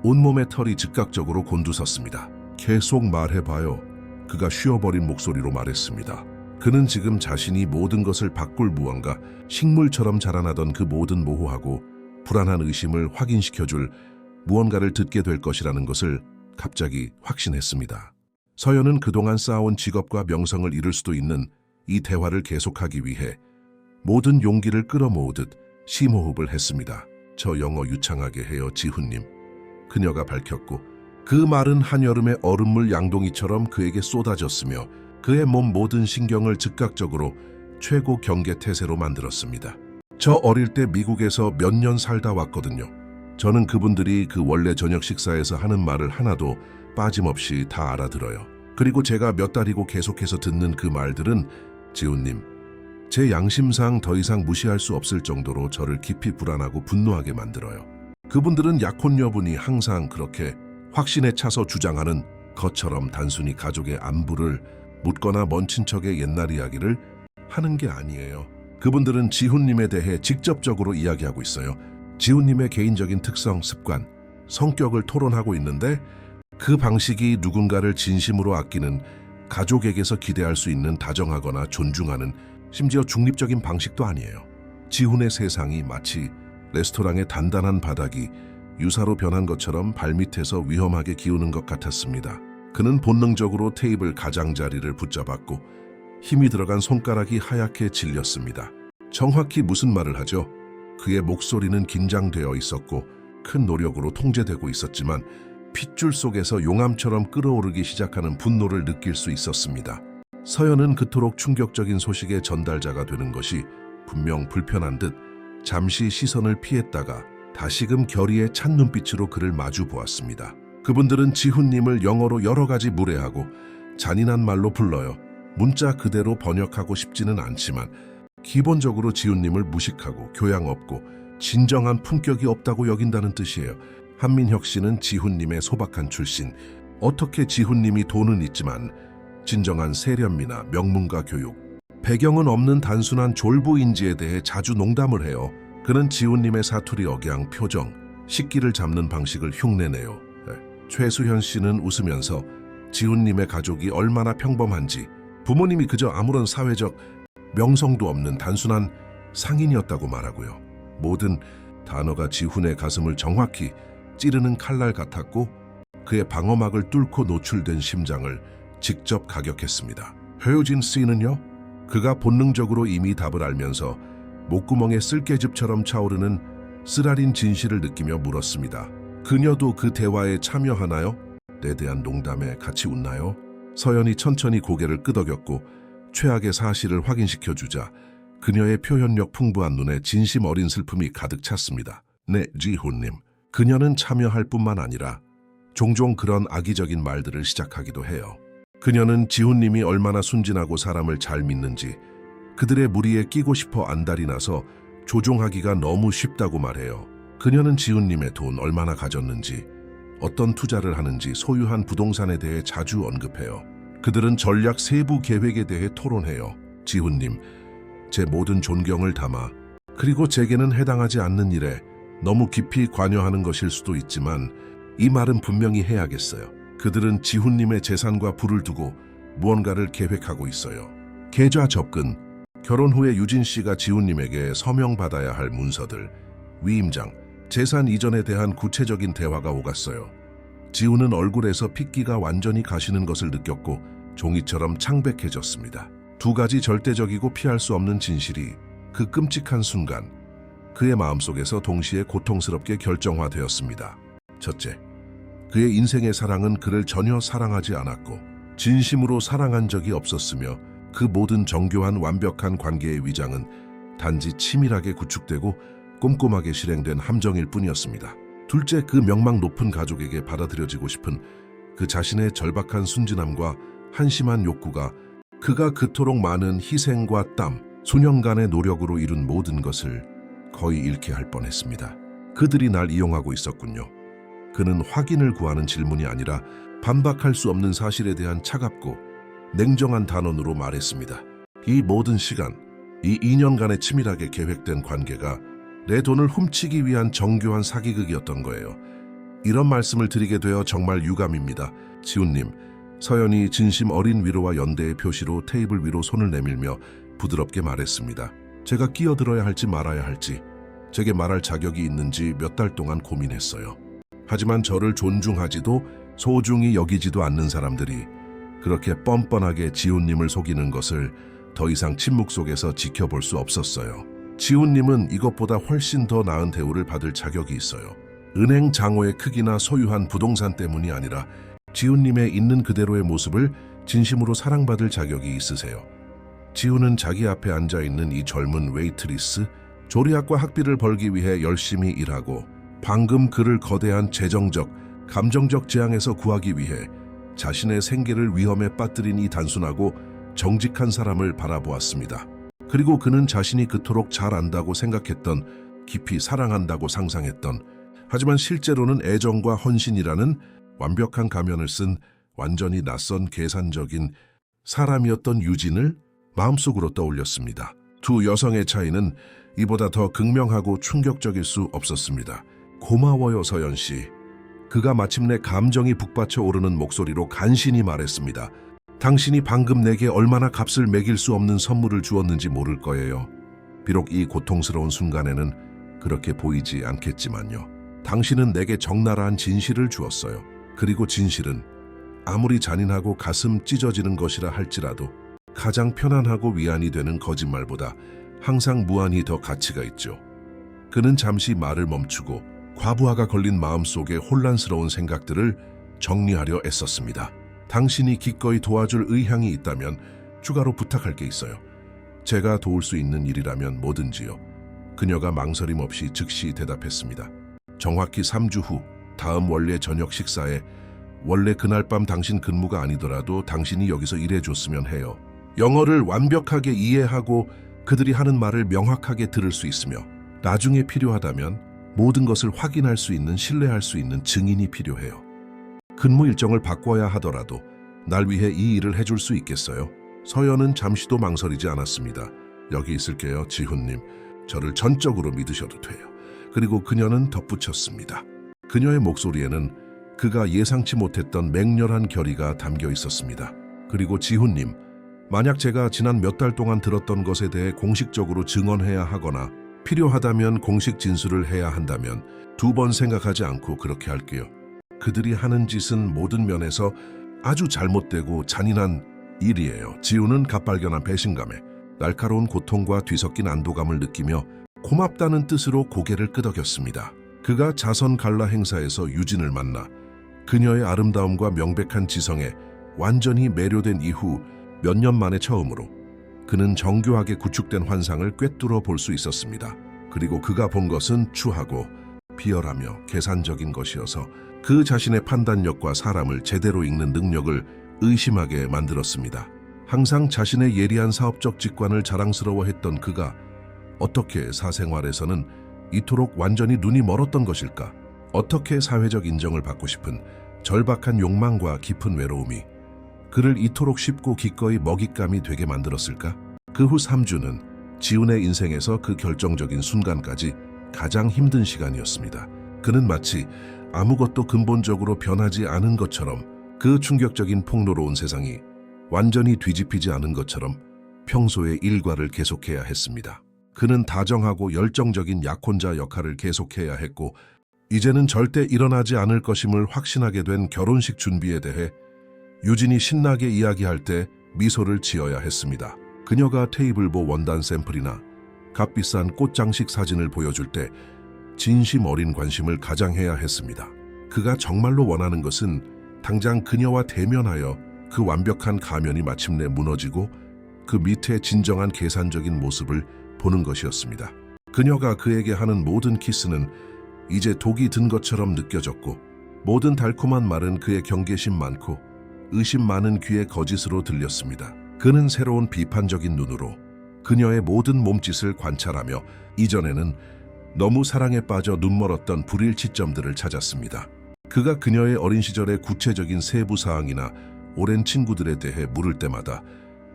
온몸의 털이 즉각적으로 곤두섰습니다. 계속 말해봐요. 그가 쉬어버린 목소리로 말했습니다. 그는 지금 자신이 모든 것을 바꿀 무언가 식물처럼 자라나던 그 모든 모호하고 불안한 의심을 확인시켜줄 무언가를 듣게 될 것이라는 것을 갑자기 확신했습니다. 서연은 그동안 쌓아온 직업과 명성을 잃을 수도 있는 이 대화를 계속하기 위해 모든 용기를 끌어모으듯 심호흡을 했습니다. 저 영어 유창하게 해요, 지훈님. 그녀가 밝혔고 그 말은 한여름의 얼음물 양동이처럼 그에게 쏟아졌으며 그의 몸 모든 신경을 즉각적으로 최고 경계 태세로 만들었습니다. 저 어릴 때 미국에서 몇 년 살다 왔거든요. 저는 그분들이 그 원래 저녁 식사에서 하는 말을 하나도 빠짐없이 다 알아들어요. 그리고 제가 몇 달이고 계속해서 듣는 그 말들은 지훈님, 제 양심상 더 이상 무시할 수 없을 정도로 저를 깊이 불안하고 분노하게 만들어요. 그분들은 약혼녀분이 항상 그렇게 확신에 차서 주장하는 것처럼 단순히 가족의 안부를 묻거나 먼 친척의 옛날 이야기를 하는 게 아니에요. 그분들은 지훈님에 대해 직접적으로 이야기하고 있어요. 지훈님의 개인적인 특성, 습관, 성격을 토론하고 있는데 그 방식이 누군가를 진심으로 아끼는 가족에게서 기대할 수 있는 다정하거나 존중하는 심지어 중립적인 방식도 아니에요. 지훈의 세상이 마치 레스토랑의 단단한 바닥이 유사로 변한 것처럼 발밑에서 위험하게 기우는 것 같았습니다. 그는 본능적으로 테이블 가장자리를 붙잡았고 힘이 들어간 손가락이 하얗게 질렸습니다. 정확히 무슨 말을 하죠? 그의 목소리는 긴장되어 있었고 큰 노력으로 통제되고 있었지만 핏줄 속에서 용암처럼 끓어오르기 시작하는 분노를 느낄 수 있었습니다. 서연은 그토록 충격적인 소식의 전달자가 되는 것이 분명 불편한 듯 잠시 시선을 피했다가 다시금 결의의 찬 눈빛으로 그를 마주 보았습니다. 그분들은 지훈님을 영어로 여러 가지 무례하고 잔인한 말로 불러요. 문자 그대로 번역하고 싶지는 않지만 기본적으로 지훈님을 무식하고 교양 없고 진정한 품격이 없다고 여긴다는 뜻이에요. 한민혁 씨는 지훈님의 소박한 출신. 어떻게 지훈님이 돈은 있지만 진정한 세련미나 명문가 교육, 배경은 없는 단순한 졸부인지에 대해 자주 농담을 해요. 그는 지훈님의 사투리 억양, 표정, 식기를 잡는 방식을 흉내내요. 최수현 씨는 웃으면서 지훈님의 가족이 얼마나 평범한지, 부모님이 그저 아무런 사회적 명성도 없는 단순한 상인이었다고 말하고요. 모든 단어가 지훈의 가슴을 정확히 찌르는 칼날 같았고 그의 방어막을 뚫고 노출된 심장을 직접 가격했습니다. 효진 씨는요? 그가 본능적으로 이미 답을 알면서 목구멍에 쓸개즙처럼 차오르는 쓰라린 진실을 느끼며 물었습니다. 그녀도 그 대화에 참여하나요? 내 대한 농담에 같이 웃나요? 서연이 천천히 고개를 끄덕였고 최악의 사실을 확인시켜주자 그녀의 표현력 풍부한 눈에 진심 어린 슬픔이 가득 찼습니다. 네, 지훈님. 그녀는 참여할 뿐만 아니라 종종 그런 악의적인 말들을 시작하기도 해요. 그녀는 지훈님이 얼마나 순진하고 사람을 잘 믿는지, 그들의 무리에 끼고 싶어 안달이 나서 조종하기가 너무 쉽다고 말해요. 그녀는 지훈님의 돈 얼마나 가졌는지, 어떤 투자를 하는지, 소유한 부동산에 대해 자주 언급해요. 그들은 전략 세부 계획에 대해 토론해요. 지훈님, 제 모든 존경을 담아, 그리고 제게는 해당하지 않는 일에 너무 깊이 관여하는 것일 수도 있지만 이 말은 분명히 해야겠어요. 그들은 지훈님의 재산과 부를 두고 무언가를 계획하고 있어요. 계좌 접근, 결혼 후에 유진 씨가 지훈님에게 서명받아야 할 문서들, 위임장, 재산 이전에 대한 구체적인 대화가 오갔어요. 지훈은 얼굴에서 핏기가 완전히 가시는 것을 느꼈고 종이처럼 창백해졌습니다. 두 가지 절대적이고 피할 수 없는 진실이 그 끔찍한 순간 그의 마음속에서 동시에 고통스럽게 결정화되었습니다. 첫째, 그의 인생의 사랑은 그를 전혀 사랑하지 않았고 진심으로 사랑한 적이 없었으며 그 모든 정교한 완벽한 관계의 위장은 단지 치밀하게 구축되고 꼼꼼하게 실행된 함정일 뿐이었습니다. 둘째, 그 명망 높은 가족에게 받아들여지고 싶은 그 자신의 절박한 순진함과 한심한 욕구가 그가 그토록 많은 희생과 땀, 수년간의 노력으로 이룬 모든 것을 거의 잃게 할 뻔했습니다. 그들이 날 이용하고 있었군요. 그는 확인을 구하는 질문이 아니라 반박할 수 없는 사실에 대한 차갑고 냉정한 단언으로 말했습니다. 이 모든 시간, 이 2년간의 치밀하게 계획된 관계가 내 돈을 훔치기 위한 정교한 사기극이었던 거예요. 이런 말씀을 드리게 되어 정말 유감입니다. 지훈님, 서연이 진심 어린 위로와 연대의 표시로 테이블 위로 손을 내밀며 부드럽게 말했습니다. 제가 끼어들어야 할지 말아야 할지, 제게 말할 자격이 있는지 몇 달 동안 고민했어요. 하지만 저를 존중하지도 소중히 여기지도 않는 사람들이 그렇게 뻔뻔하게 지훈님을 속이는 것을 더 이상 침묵 속에서 지켜볼 수 없었어요. 지훈님은 이것보다 훨씬 더 나은 대우를 받을 자격이 있어요. 은행 장호의 크기나 소유한 부동산 때문이 아니라 지훈님의 있는 그대로의 모습을 진심으로 사랑받을 자격이 있으세요. 지훈은 자기 앞에 앉아있는 이 젊은 웨이트리스, 조리학과 학비를 벌기 위해 열심히 일하고 방금 그를 거대한 재정적, 감정적 재앙에서 구하기 위해 자신의 생계를 위험에 빠뜨린 이 단순하고 정직한 사람을 바라보았습니다. 그리고 그는 자신이 그토록 잘 안다고 생각했던, 깊이 사랑한다고 상상했던, 하지만 실제로는 애정과 헌신이라는 완벽한 가면을 쓴 완전히 낯선 계산적인 사람이었던 유진을 마음속으로 떠올렸습니다. 두 여성의 차이는 이보다 더 극명하고 충격적일 수 없었습니다. 고마워요, 서연 씨. 그가 마침내 감정이 북받쳐 오르는 목소리로 간신히 말했습니다. 당신이 방금 내게 얼마나 값을 매길 수 없는 선물을 주었는지 모를 거예요. 비록 이 고통스러운 순간에는 그렇게 보이지 않겠지만요. 당신은 내게 적나라한 진실을 주었어요. 그리고 진실은 아무리 잔인하고 가슴 찢어지는 것이라 할지라도 가장 편안하고 위안이 되는 거짓말보다 항상 무한히 더 가치가 있죠. 그는 잠시 말을 멈추고 과부하가 걸린 마음속의 혼란스러운 생각들을 정리하려 애썼습니다. 당신이 기꺼이 도와줄 의향이 있다면 추가로 부탁할 게 있어요. 제가 도울 수 있는 일이라면 뭐든지요. 그녀가 망설임 없이 즉시 대답했습니다. 정확히 3주 후 다음 원래 저녁 식사에 원래 그날 밤 당신 근무가 아니더라도 당신이 여기서 일해줬으면 해요. 영어를 완벽하게 이해하고 그들이 하는 말을 명확하게 들을 수 있으며 나중에 필요하다면 모든 것을 확인할 수 있는 신뢰할 수 있는 증인이 필요해요. 근무 일정을 바꿔야 하더라도 날 위해 이 일을 해줄 수 있겠어요? 서연은 잠시도 망설이지 않았습니다. 여기 있을게요, 지훈님. 저를 전적으로 믿으셔도 돼요. 그리고 그녀는 덧붙였습니다. 그녀의 목소리에는 그가 예상치 못했던 맹렬한 결의가 담겨 있었습니다. 그리고 지훈님, 만약 제가 지난 몇 달 동안 들었던 것에 대해 공식적으로 증언해야 하거나 필요하다면 공식 진술을 해야 한다면 2번 생각하지 않고 그렇게 할게요. 그들이 하는 짓은 모든 면에서 아주 잘못되고 잔인한 일이에요. 지훈은 갓발견한 배신감에 날카로운 고통과 뒤섞인 안도감을 느끼며 고맙다는 뜻으로 고개를 끄덕였습니다. 그가 자선 갈라 행사에서 유진을 만나 그녀의 아름다움과 명백한 지성에 완전히 매료된 이후 몇 년 만에 처음으로 그는 정교하게 구축된 환상을 꿰뚫어 볼 수 있었습니다. 그리고 그가 본 것은 추하고 비열하며 계산적인 것이어서 그 자신의 판단력과 사람을 제대로 읽는 능력을 의심하게 만들었습니다. 항상 자신의 예리한 사업적 직관을 자랑스러워했던 그가 어떻게 사생활에서는 이토록 완전히 눈이 멀었던 것일까? 어떻게 사회적 인정을 받고 싶은 절박한 욕망과 깊은 외로움이 그를 이토록 쉽고 기꺼이 먹잇감이 되게 만들었을까? 그 후 3주는 지훈의 인생에서 그 결정적인 순간까지 가장 힘든 시간이었습니다. 그는 마치 아무것도 근본적으로 변하지 않은 것처럼 그 충격적인 폭로로운 세상이 완전히 뒤집히지 않은 것처럼 평소의 일과를 계속해야 했습니다. 그는 다정하고 열정적인 약혼자 역할을 계속해야 했고 이제는 절대 일어나지 않을 것임을 확신하게 된 결혼식 준비에 대해 유진이 신나게 이야기할 때 미소를 지어야 했습니다. 그녀가 테이블보 원단 샘플이나 값비싼 꽃장식 사진을 보여줄 때 진심 어린 관심을 가장해야 했습니다. 그가 정말로 원하는 것은 당장 그녀와 대면하여 그 완벽한 가면이 마침내 무너지고 그 밑에 진정한 계산적인 모습을 보는 것이었습니다. 그녀가 그에게 하는 모든 키스는 이제 독이 든 것처럼 느껴졌고 모든 달콤한 말은 그의 경계심 많고 의심 많은 귀에 거짓으로 들렸습니다. 그는 새로운 비판적인 눈으로 그녀의 모든 몸짓을 관찰하며 이전에는 너무 사랑에 빠져 눈멀었던 불일치점들을 찾았습니다. 그가 그녀의 어린 시절의 구체적인 세부 사항이나 오랜 친구들에 대해 물을 때마다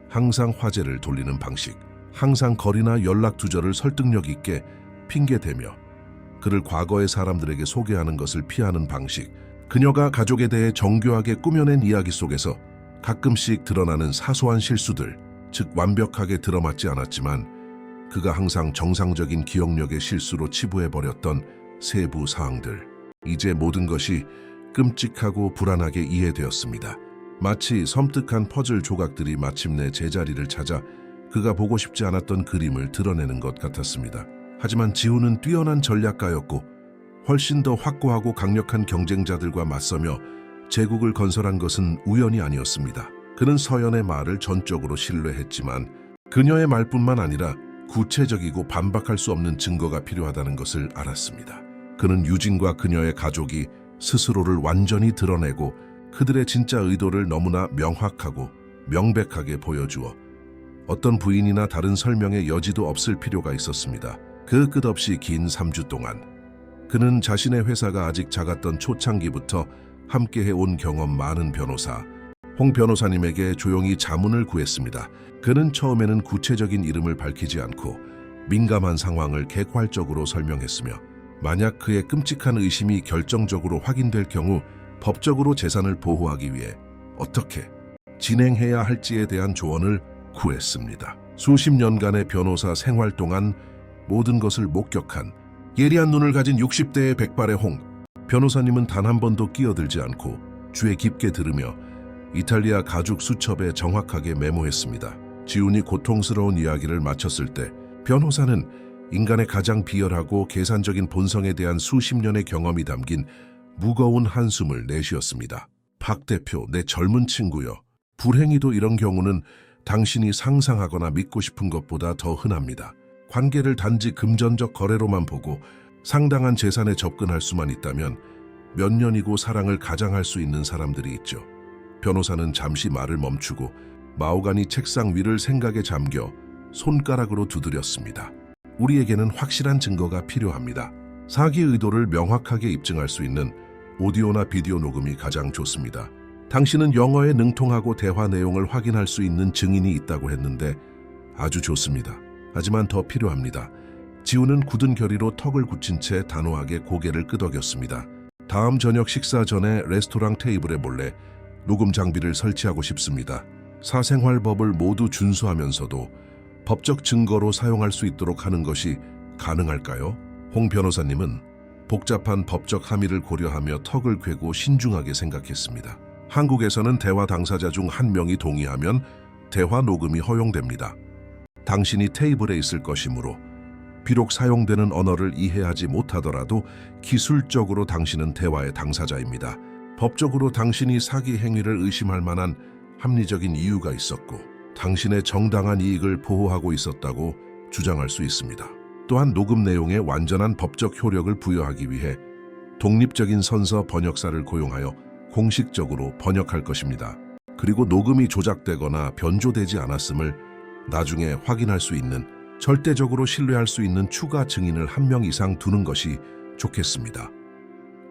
항상 화제를 돌리는 방식, 항상 거리나 연락 두절을 설득력 있게 핑계대며 그를 과거의 사람들에게 소개하는 것을 피하는 방식, 그녀가 가족에 대해 정교하게 꾸며낸 이야기 속에서 가끔씩 드러나는 사소한 실수들, 즉 완벽하게 들어맞지 않았지만 그가 항상 정상적인 기억력의 실수로 치부해버렸던 세부 사항들. 이제 모든 것이 끔찍하고 불안하게 이해되었습니다. 마치 섬뜩한 퍼즐 조각들이 마침내 제자리를 찾아 그가 보고 싶지 않았던 그림을 드러내는 것 같았습니다. 하지만 지훈은 뛰어난 전략가였고 훨씬 더 확고하고 강력한 경쟁자들과 맞서며 제국을 건설한 것은 우연이 아니었습니다. 그는 서연의 말을 전적으로 신뢰했지만 그녀의 말뿐만 아니라 구체적이고 반박할 수 없는 증거가 필요하다는 것을 알았습니다. 그는 유진과 그녀의 가족이 스스로를 완전히 드러내고 그들의 진짜 의도를 너무나 명확하고 명백하게 보여주어 어떤 부인이나 다른 설명의 여지도 없을 필요가 있었습니다. 그 끝없이 긴 3주 동안 그는 자신의 회사가 아직 작았던 초창기부터 함께해온 경험 많은 변호사, 홍 변호사님에게 조용히 자문을 구했습니다. 그는 처음에는 구체적인 이름을 밝히지 않고 민감한 상황을 객관적으로 설명했으며 만약 그의 끔찍한 의심이 결정적으로 확인될 경우 법적으로 재산을 보호하기 위해 어떻게 진행해야 할지에 대한 조언을 구했습니다. 수십 년간의 변호사 생활 동안 모든 것을 목격한 예리한 눈을 가진 60대의 백발의 홍 변호사님은 단 한 번도 끼어들지 않고 귀에 깊게 들으며 이탈리아 가죽 수첩에 정확하게 메모했습니다. 지훈이 고통스러운 이야기를 마쳤을 때 변호사는 인간의 가장 비열하고 계산적인 본성에 대한 수십 년의 경험이 담긴 무거운 한숨을 내쉬었습니다. 박 대표, 내 젊은 친구여. 불행히도 이런 경우는 당신이 상상하거나 믿고 싶은 것보다 더 흔합니다. 관계를 단지 금전적 거래로만 보고 상당한 재산에 접근할 수만 있다면 몇 년이고 사랑을 가장할 수 있는 사람들이 있죠. 변호사는 잠시 말을 멈추고 마호가니 책상 위를 생각에 잠겨 손가락으로 두드렸습니다. 우리에게는 확실한 증거가 필요합니다. 사기 의도를 명확하게 입증할 수 있는 오디오나 비디오 녹음이 가장 좋습니다. 당신은 영어에 능통하고 대화 내용을 확인할 수 있는 증인이 있다고 했는데 아주 좋습니다. 하지만 더 필요합니다. 지훈은 굳은 결의로 턱을 굳힌 채 단호하게 고개를 끄덕였습니다. 다음 저녁 식사 전에 레스토랑 테이블에 몰래 녹음 장비를 설치하고 싶습니다. 사생활법을 모두 준수하면서도 법적 증거로 사용할 수 있도록 하는 것이 가능할까요? 홍 변호사님은 복잡한 법적 함의를 고려하며 턱을 꿰고 신중하게 생각했습니다. 한국에서는 대화 당사자 중 한 명이 동의하면 대화 녹음이 허용됩니다. 당신이 테이블에 있을 것이므로 비록 사용되는 언어를 이해하지 못하더라도 기술적으로 당신은 대화의 당사자입니다. 법적으로 당신이 사기 행위를 의심할 만한 합리적인 이유가 있었고 당신의 정당한 이익을 보호하고 있었다고 주장할 수 있습니다. 또한 녹음 내용에 완전한 법적 효력을 부여하기 위해 독립적인 선서 번역사를 고용하여 공식적으로 번역할 것입니다. 그리고 녹음이 조작되거나 변조되지 않았음을 나중에 확인할 수 있는 절대적으로 신뢰할 수 있는 추가 증인을 한 명 이상 두는 것이 좋겠습니다.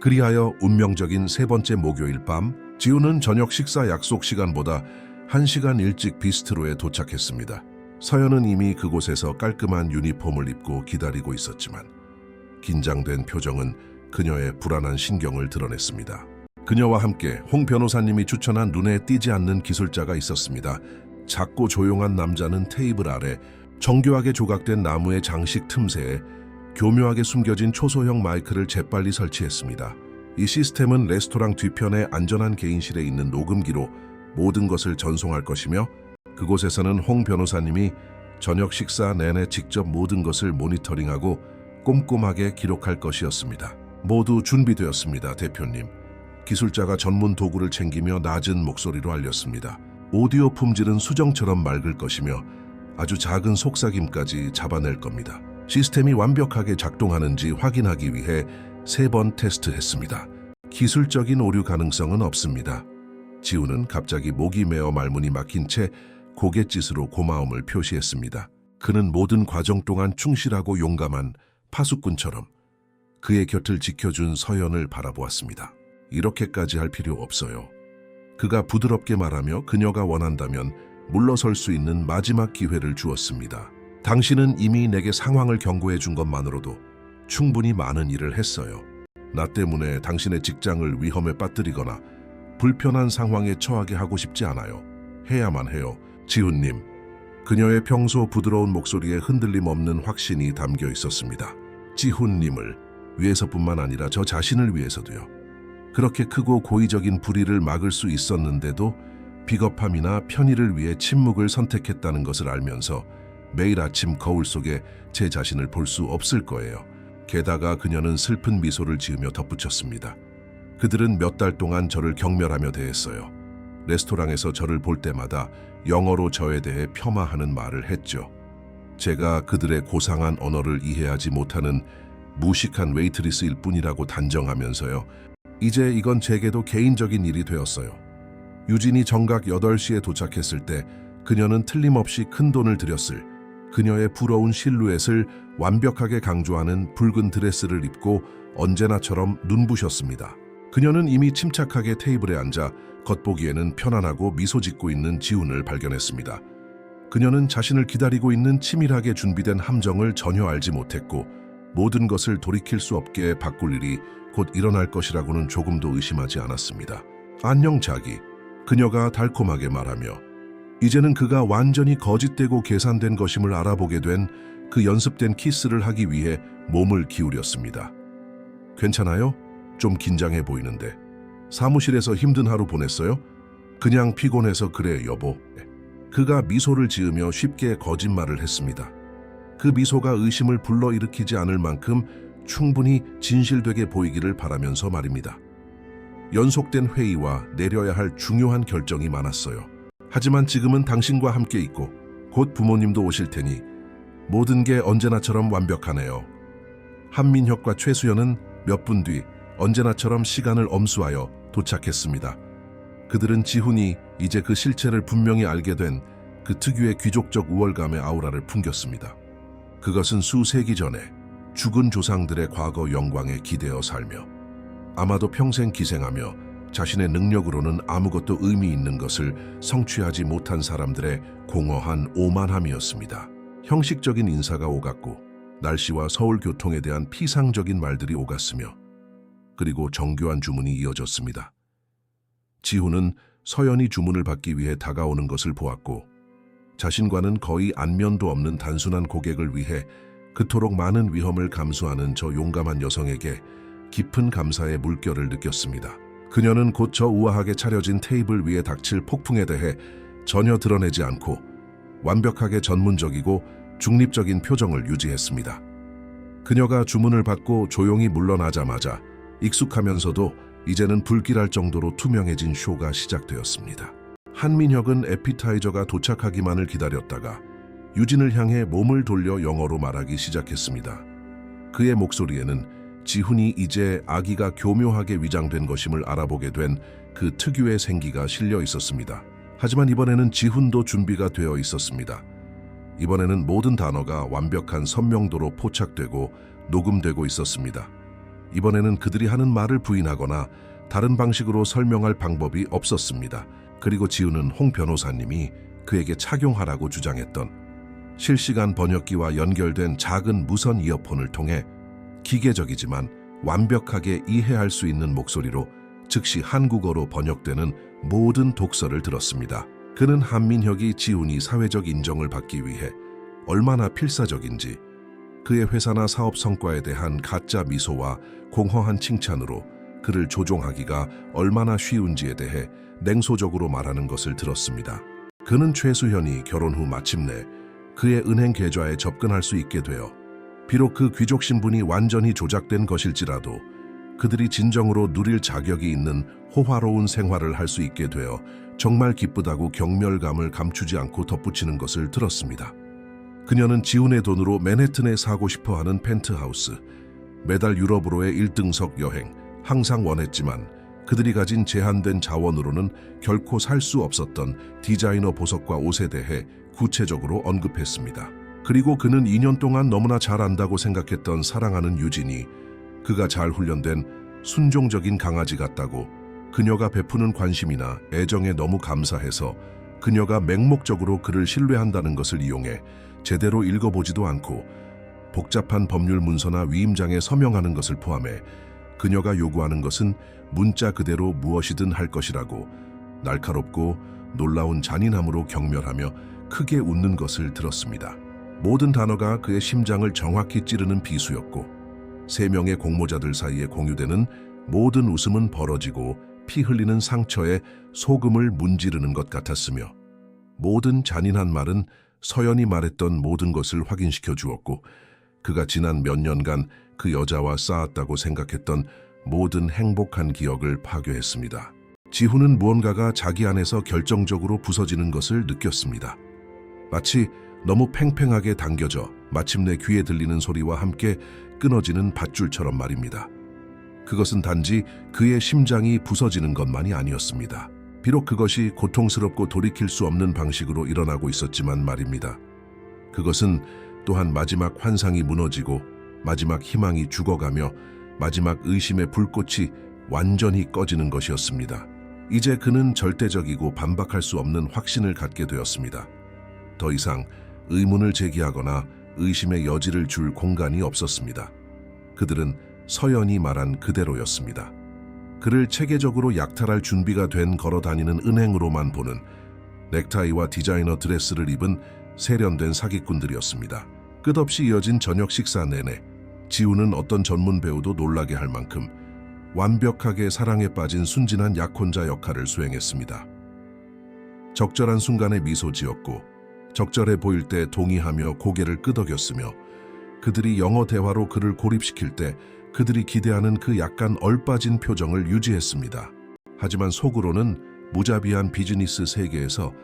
그리하여 운명적인 세 번째 목요일 밤, 지훈은 저녁 식사 약속 시간보다 1시간 일찍 비스트로에 도착했습니다. 서연은 이미 그곳에서 깔끔한 유니폼을 입고 기다리고 있었지만 긴장된 표정은 그녀의 불안한 신경을 드러냈습니다. 그녀와 함께 홍 변호사님이 추천한 눈에 띄지 않는 기술자가 있었습니다. 작고 조용한 남자는 테이블 아래 정교하게 조각된 나무의 장식 틈새에 교묘하게 숨겨진 초소형 마이크를 재빨리 설치했습니다. 이 시스템은 레스토랑 뒤편의 안전한 개인실에 있는 녹음기로 모든 것을 전송할 것이며 그곳에서는 홍 변호사님이 저녁 식사 내내 직접 모든 것을 모니터링하고 꼼꼼하게 기록할 것이었습니다. 모두 준비되었습니다, 대표님. 기술자가 전문 도구를 챙기며 낮은 목소리로 알렸습니다. 오디오 품질은 수정처럼 맑을 것이며 아주 작은 속삭임까지 잡아낼 겁니다. 시스템이 완벽하게 작동하는지 확인하기 위해 3번 테스트했습니다. 기술적인 오류 가능성은 없습니다. 지훈은 갑자기 목이 메어 말문이 막힌 채 고갯짓으로 고마움을 표시했습니다. 그는 모든 과정 동안 충실하고 용감한 파수꾼처럼 그의 곁을 지켜준 서연을 바라보았습니다. 이렇게까지 할 필요 없어요. 그가 부드럽게 말하며 그녀가 원한다면 물러설 수 있는 마지막 기회를 주었습니다. 당신은 이미 내게 상황을 경고해 준 것만으로도 충분히 많은 일을 했어요. 나 때문에 당신의 직장을 위험에 빠뜨리거나 불편한 상황에 처하게 하고 싶지 않아요. 해야만 해요. 지훈님. 그녀의 평소 부드러운 목소리에 흔들림 없는 확신이 담겨 있었습니다. 지훈님을 위해서뿐만 아니라 저 자신을 위해서도요. 그렇게 크고 고의적인 불의를 막을 수 있었는데도 비겁함이나 편의를 위해 침묵을 선택했다는 것을 알면서 매일 아침 거울 속에 제 자신을 볼 수 없을 거예요. 게다가 그녀는 슬픈 미소를 지으며 덧붙였습니다. 그들은 몇 달 동안 저를 경멸하며 대했어요. 레스토랑에서 저를 볼 때마다 영어로 저에 대해 폄하하는 말을 했죠. 제가 그들의 고상한 언어를 이해하지 못하는 무식한 웨이트리스일 뿐이라고 단정하면서요. 이제 이건 제게도 개인적인 일이 되었어요. 유진이 정각 8시에 도착했을 때 그녀는 틀림없이 큰 돈을 들였을 그녀의 부러운 실루엣을 완벽하게 강조하는 붉은 드레스를 입고 언제나처럼 눈부셨습니다. 그녀는 이미 침착하게 테이블에 앉아 겉보기에는 편안하고 미소 짓고 있는 지훈을 발견했습니다. 그녀는 자신을 기다리고 있는 치밀하게 준비된 함정을 전혀 알지 못했고 모든 것을 돌이킬 수 없게 바꿀 일이 곧 일어날 것이라고는 조금도 의심하지 않았습니다. 안녕 자기. 그녀가 달콤하게 말하며 이제는 그가 완전히 거짓되고 계산된 것임을 알아보게 된 그 연습된 키스를 하기 위해 몸을 기울였습니다. 괜찮아요? 좀 긴장해 보이는데. 사무실에서 힘든 하루 보냈어요? 그냥 피곤해서 그래, 여보. 그가 미소를 지으며 쉽게 거짓말을 했습니다. 그 미소가 의심을 불러일으키지 않을 만큼 충분히 진실되게 보이기를 바라면서 말입니다. 연속된 회의와 내려야 할 중요한 결정이 많았어요. 하지만 지금은 당신과 함께 있고 곧 부모님도 오실 테니 모든 게 언제나처럼 완벽하네요. 한민혁과 최수연은 몇 분 뒤 언제나처럼 시간을 엄수하여 도착했습니다. 그들은 지훈이 이제 그 실체를 분명히 알게 된 그 특유의 귀족적 우월감의 아우라를 풍겼습니다. 그것은 수세기 전에 죽은 조상들의 과거 영광에 기대어 살며 아마도 평생 기생하며 자신의 능력으로는 아무것도 의미 있는 것을 성취하지 못한 사람들의 공허한 오만함이었습니다. 형식적인 인사가 오갔고 날씨와 서울 교통에 대한 피상적인 말들이 오갔으며 그리고 정교한 주문이 이어졌습니다. 지훈은 서연이 주문을 받기 위해 다가오는 것을 보았고 자신과는 거의 안면도 없는 단순한 고객을 위해 그토록 많은 위험을 감수하는 저 용감한 여성에게 깊은 감사의 물결을 느꼈습니다. 그녀는 곧 저 우아하게 차려진 테이블 위에 닥칠 폭풍에 대해 전혀 드러내지 않고 완벽하게 전문적이고 중립적인 표정을 유지했습니다. 그녀가 주문을 받고 조용히 물러나자마자 익숙하면서도 이제는 불길할 정도로 투명해진 쇼가 시작되었습니다. 한민혁은 에피타이저가 도착하기만을 기다렸다가 유진을 향해 몸을 돌려 영어로 말하기 시작했습니다. 그의 목소리에는 지훈이 이제 아기가 교묘하게 위장된 것임을 알아보게 된 그 특유의 생기가 실려 있었습니다. 하지만 이번에는 지훈도 준비가 되어 있었습니다. 이번에는 모든 단어가 완벽한 선명도로 포착되고 녹음되고 있었습니다. 이번에는 그들이 하는 말을 부인하거나 다른 방식으로 설명할 방법이 없었습니다. 그리고 지훈은 홍 변호사님이 그에게 착용하라고 주장했던 실시간 번역기와 연결된 작은 무선 이어폰을 통해 기계적이지만 완벽하게 이해할 수 있는 목소리로 즉시 한국어로 번역되는 모든 독서를 들었습니다. 그는 한민혁이 지훈이 사회적 인정을 받기 위해 얼마나 필사적인지 그의 회사나 사업 성과에 대한 가짜 미소와 공허한 칭찬으로 그를 조종하기가 얼마나 쉬운지에 대해 냉소적으로 말하는 것을 들었습니다. 그는 최수현이 결혼 후 마침내 그의 은행 계좌에 접근할 수 있게 되어 비록 그 귀족 신분이 완전히 조작된 것일지라도 그들이 진정으로 누릴 자격이 있는 호화로운 생활을 할 수 있게 되어 정말 기쁘다고 경멸감을 감추지 않고 덧붙이는 것을 들었습니다. 그녀는 지훈의 돈으로 맨해튼에 사고 싶어하는 펜트하우스, 매달 유럽으로의 1등석 여행, 항상 원했지만 그들이 가진 제한된 자원으로는 결코 살 수 없었던 디자이너 보석과 옷에 대해 구체적으로 언급했습니다. 그리고 그는 2년 동안 너무나 잘 안다고 생각했던 사랑하는 유진이 그가 잘 훈련된 순종적인 강아지 같다고 그녀가 베푸는 관심이나 애정에 너무 감사해서 그녀가 맹목적으로 그를 신뢰한다는 것을 이용해 제대로 읽어보지도 않고 복잡한 법률 문서나 위임장에 서명하는 것을 포함해 그녀가 요구하는 것은 문자 그대로 무엇이든 할 것이라고 날카롭고 놀라운 잔인함으로 경멸하며 크게 웃는 것을 들었습니다. 모든 단어가 그의 심장을 정확히 찌르는 비수였고 3명의 공모자들 사이에 공유되는 모든 웃음은 벌어지고 피 흘리는 상처에 소금을 문지르는 것 같았으며 모든 잔인한 말은 서연이 말했던 모든 것을 확인시켜 주었고 그가 지난 몇 년간 그 여자와 쌓았다고 생각했던 모든 행복한 기억을 파괴했습니다. 지훈은 무언가가 자기 안에서 결정적으로 부서지는 것을 느꼈습니다. 마치 너무 팽팽하게 당겨져 마침내 귀에 들리는 소리와 함께 끊어지는 밧줄처럼 말입니다. 그것은 단지 그의 심장이 부서지는 것만이 아니었습니다. 비록 그것이 고통스럽고 돌이킬 수 없는 방식으로 일어나고 있었지만 말입니다. 그것은 또한 마지막 환상이 무너지고 마지막 희망이 죽어가며 마지막 의심의 불꽃이 완전히 꺼지는 것이었습니다. 이제 그는 절대적이고 반박할 수 없는 확신을 갖게 되었습니다. 더 이상 의문을 제기하거나 의심의 여지를 줄 공간이 없었습니다. 그들은 서연이 말한 그대로였습니다. 그를 체계적으로 약탈할 준비가 된 걸어다니는 은행으로만 보는 넥타이와 디자이너 드레스를 입은 세련된 사기꾼들이었습니다. 끝없이 이어진 저녁 식사 내내 지훈은 어떤 전문 배우도 놀라게 할 만큼 완벽하게 사랑에 빠진 순진한 약혼자 역할을 수행했습니다. 적절한 순간에 미소 지었고 적절해 보일 때 동의하며 고개를 끄덕였으며 그들이 영어 대화로 그를 고립시킬 때 그들이 기대하는 그 약간 얼빠진 표정을 유지했습니다. 하지만 속으로는 무자비한 비즈니스 세계에서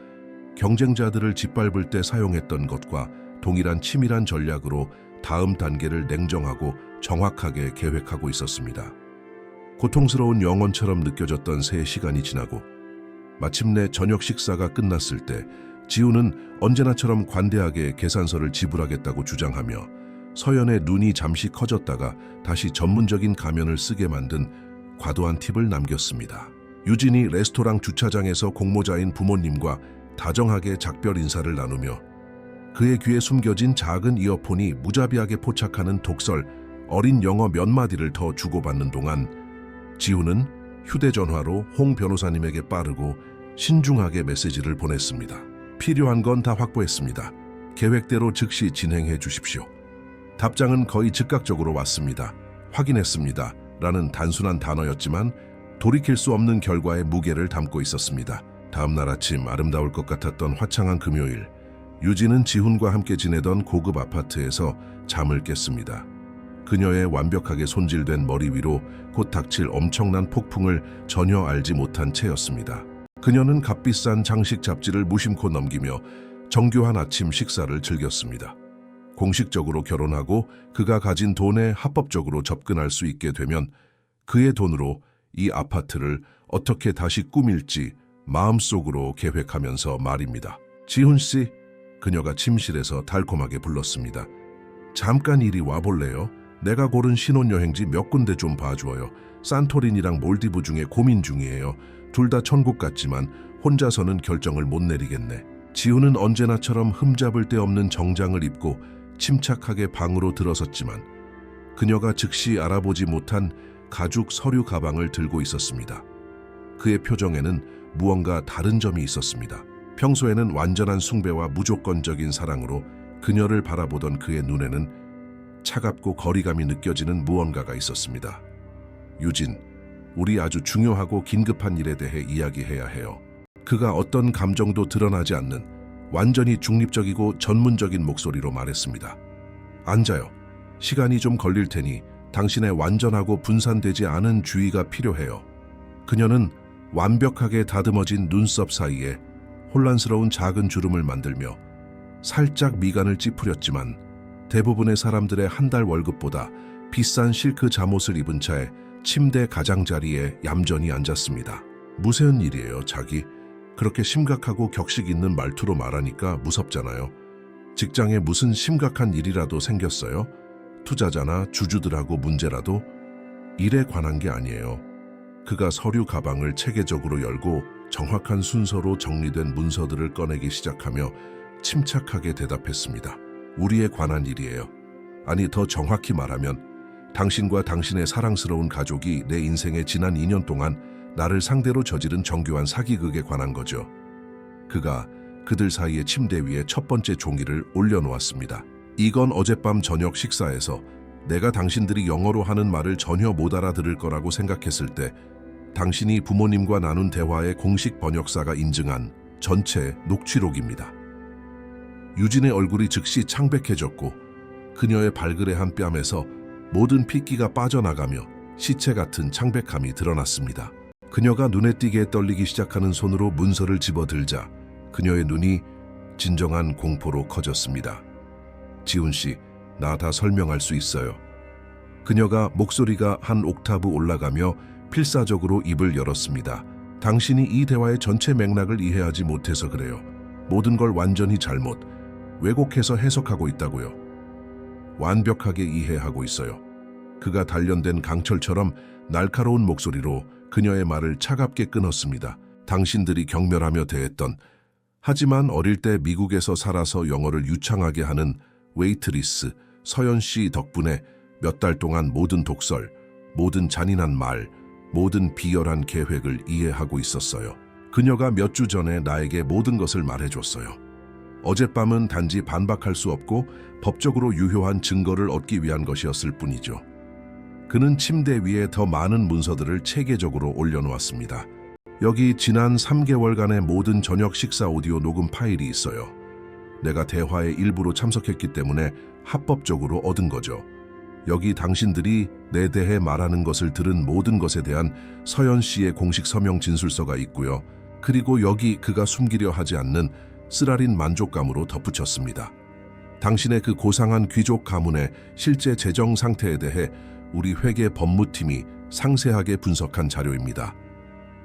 경쟁자들을 짓밟을 때 사용했던 것과 동일한 치밀한 전략으로 다음 단계를 냉정하고 정확하게 계획하고 있었습니다. 고통스러운 영원처럼 느껴졌던 3시간이 지나고 마침내 저녁 식사가 끝났을 때 지훈은 언제나처럼 관대하게 계산서를 지불하겠다고 주장하며 서연의 눈이 잠시 커졌다가 다시 전문적인 가면을 쓰게 만든 과도한 팁을 남겼습니다. 유진이 레스토랑 주차장에서 공모자인 부모님과 다정하게 작별 인사를 나누며 그의 귀에 숨겨진 작은 이어폰이 무자비하게 포착하는 독설, 어린 영어 몇 마디를 더 주고받는 동안 지훈은 휴대전화로 홍 변호사님에게 빠르고 신중하게 메시지를 보냈습니다. 필요한 건 다 확보했습니다. 계획대로 즉시 진행해 주십시오. 답장은 거의 즉각적으로 왔습니다. 확인했습니다. 라는 단순한 단어였지만 돌이킬 수 없는 결과의 무게를 담고 있었습니다. 다음 날 아침 아름다울 것 같았던 화창한 금요일, 유진은 지훈과 함께 지내던 고급 아파트에서 잠을 깼습니다. 그녀의 완벽하게 손질된 머리 위로 곧 닥칠 엄청난 폭풍을 전혀 알지 못한 채였습니다. 그녀는 값비싼 장식 잡지를 무심코 넘기며 정교한 아침 식사를 즐겼습니다. 공식적으로 결혼하고 그가 가진 돈에 합법적으로 접근할 수 있게 되면 그의 돈으로 이 아파트를 어떻게 다시 꾸밀지 마음속으로 계획하면서 말입니다. 지훈 씨, 그녀가 침실에서 달콤하게 불렀습니다. 잠깐 이리 와볼래요? 내가 고른 신혼여행지 몇 군데 좀 봐줘요. 산토리니랑 몰디브 중에 고민 중이에요. 둘 다 천국 같지만 혼자서는 결정을 못 내리겠네. 지훈은 언제나처럼 흠잡을 데 없는 정장을 입고 침착하게 방으로 들어섰지만 그녀가 즉시 알아보지 못한 가죽 서류 가방을 들고 있었습니다. 그의 표정에는 무언가 다른 점이 있었습니다. 평소에는 완전한 숭배와 무조건적인 사랑으로 그녀를 바라보던 그의 눈에는 차갑고 거리감이 느껴지는 무언가가 있었습니다. 유진, 우리 아주 중요하고 긴급한 일에 대해 이야기해야 해요. 그가 어떤 감정도 드러나지 않는 완전히 중립적이고 전문적인 목소리로 말했습니다. 앉아요. 시간이 좀 걸릴 테니 당신의 완전하고 분산되지 않은 주의가 필요해요. 그녀는 완벽하게 다듬어진 눈썹 사이에 혼란스러운 작은 주름을 만들며 살짝 미간을 찌푸렸지만 대부분의 사람들의 한 달 월급보다 비싼 실크 잠옷을 입은 채 침대 가장자리에 얌전히 앉았습니다. 무서운 일이에요, 자기. 그렇게 심각하고 격식 있는 말투로 말하니까 무섭잖아요. 직장에 무슨 심각한 일이라도 생겼어요? 투자자나 주주들하고 문제라도? 일에 관한 게 아니에요. 그가 서류 가방을 체계적으로 열고 정확한 순서로 정리된 문서들을 꺼내기 시작하며 침착하게 대답했습니다. 우리에 관한 일이에요. 아니, 더 정확히 말하면 당신과 당신의 사랑스러운 가족이 내 인생의 지난 2년 동안 나를 상대로 저지른 정교한 사기극에 관한 거죠. 그가 그들 사이의 침대 위에 첫 번째 종이를 올려놓았습니다. 이건 어젯밤 저녁 식사에서 내가 당신들이 영어로 하는 말을 전혀 못 알아들을 거라고 생각했을 때 당신이 부모님과 나눈 대화의 공식 번역사가 인증한 전체 녹취록입니다. 유진의 얼굴이 즉시 창백해졌고 그녀의 발그레 한 뺨에서 모든 핏기가 빠져나가며 시체 같은 창백함이 드러났습니다. 그녀가 눈에 띄게 떨리기 시작하는 손으로 문서를 집어들자 그녀의 눈이 진정한 공포로 커졌습니다. 지훈 씨, 나 다 설명할 수 있어요. 그녀가 목소리가 한 옥타브 올라가며 필사적으로 입을 열었습니다. 당신이 이 대화의 전체 맥락을 이해하지 못해서 그래요. 모든 걸 완전히 잘못, 왜곡해서 해석하고 있다고요. 완벽하게 이해하고 있어요. 그가 단련된 강철처럼 날카로운 목소리로 그녀의 말을 차갑게 끊었습니다. 당신들이 경멸하며 대했던, 하지만 어릴 때 미국에서 살아서 영어를 유창하게 하는 웨이트리스 서연 씨 덕분에 몇 달 동안 모든 독설, 모든 잔인한 말, 모든 비열한 계획을 이해하고 있었어요. 그녀가 몇 주 전에 나에게 모든 것을 말해줬어요. 어젯밤은 단지 반박할 수 없고 법적으로 유효한 증거를 얻기 위한 것이었을 뿐이죠. 그는 침대 위에 더 많은 문서들을 체계적으로 올려놓았습니다. 여기 지난 3개월간의 모든 저녁 식사 오디오 녹음 파일이 있어요. 내가 대화에 일부러 참석했기 때문에 합법적으로 얻은 거죠. 여기 당신들이 내 대해 말하는 것을 들은 모든 것에 대한 서연 씨의 공식 서명 진술서가 있고요. 그리고 여기 그가 숨기려 하지 않는 쓰라린 만족감으로 덧붙였습니다. 당신의 그 고상한 귀족 가문의 실제 재정 상태에 대해 우리 회계 법무팀이 상세하게 분석한 자료입니다.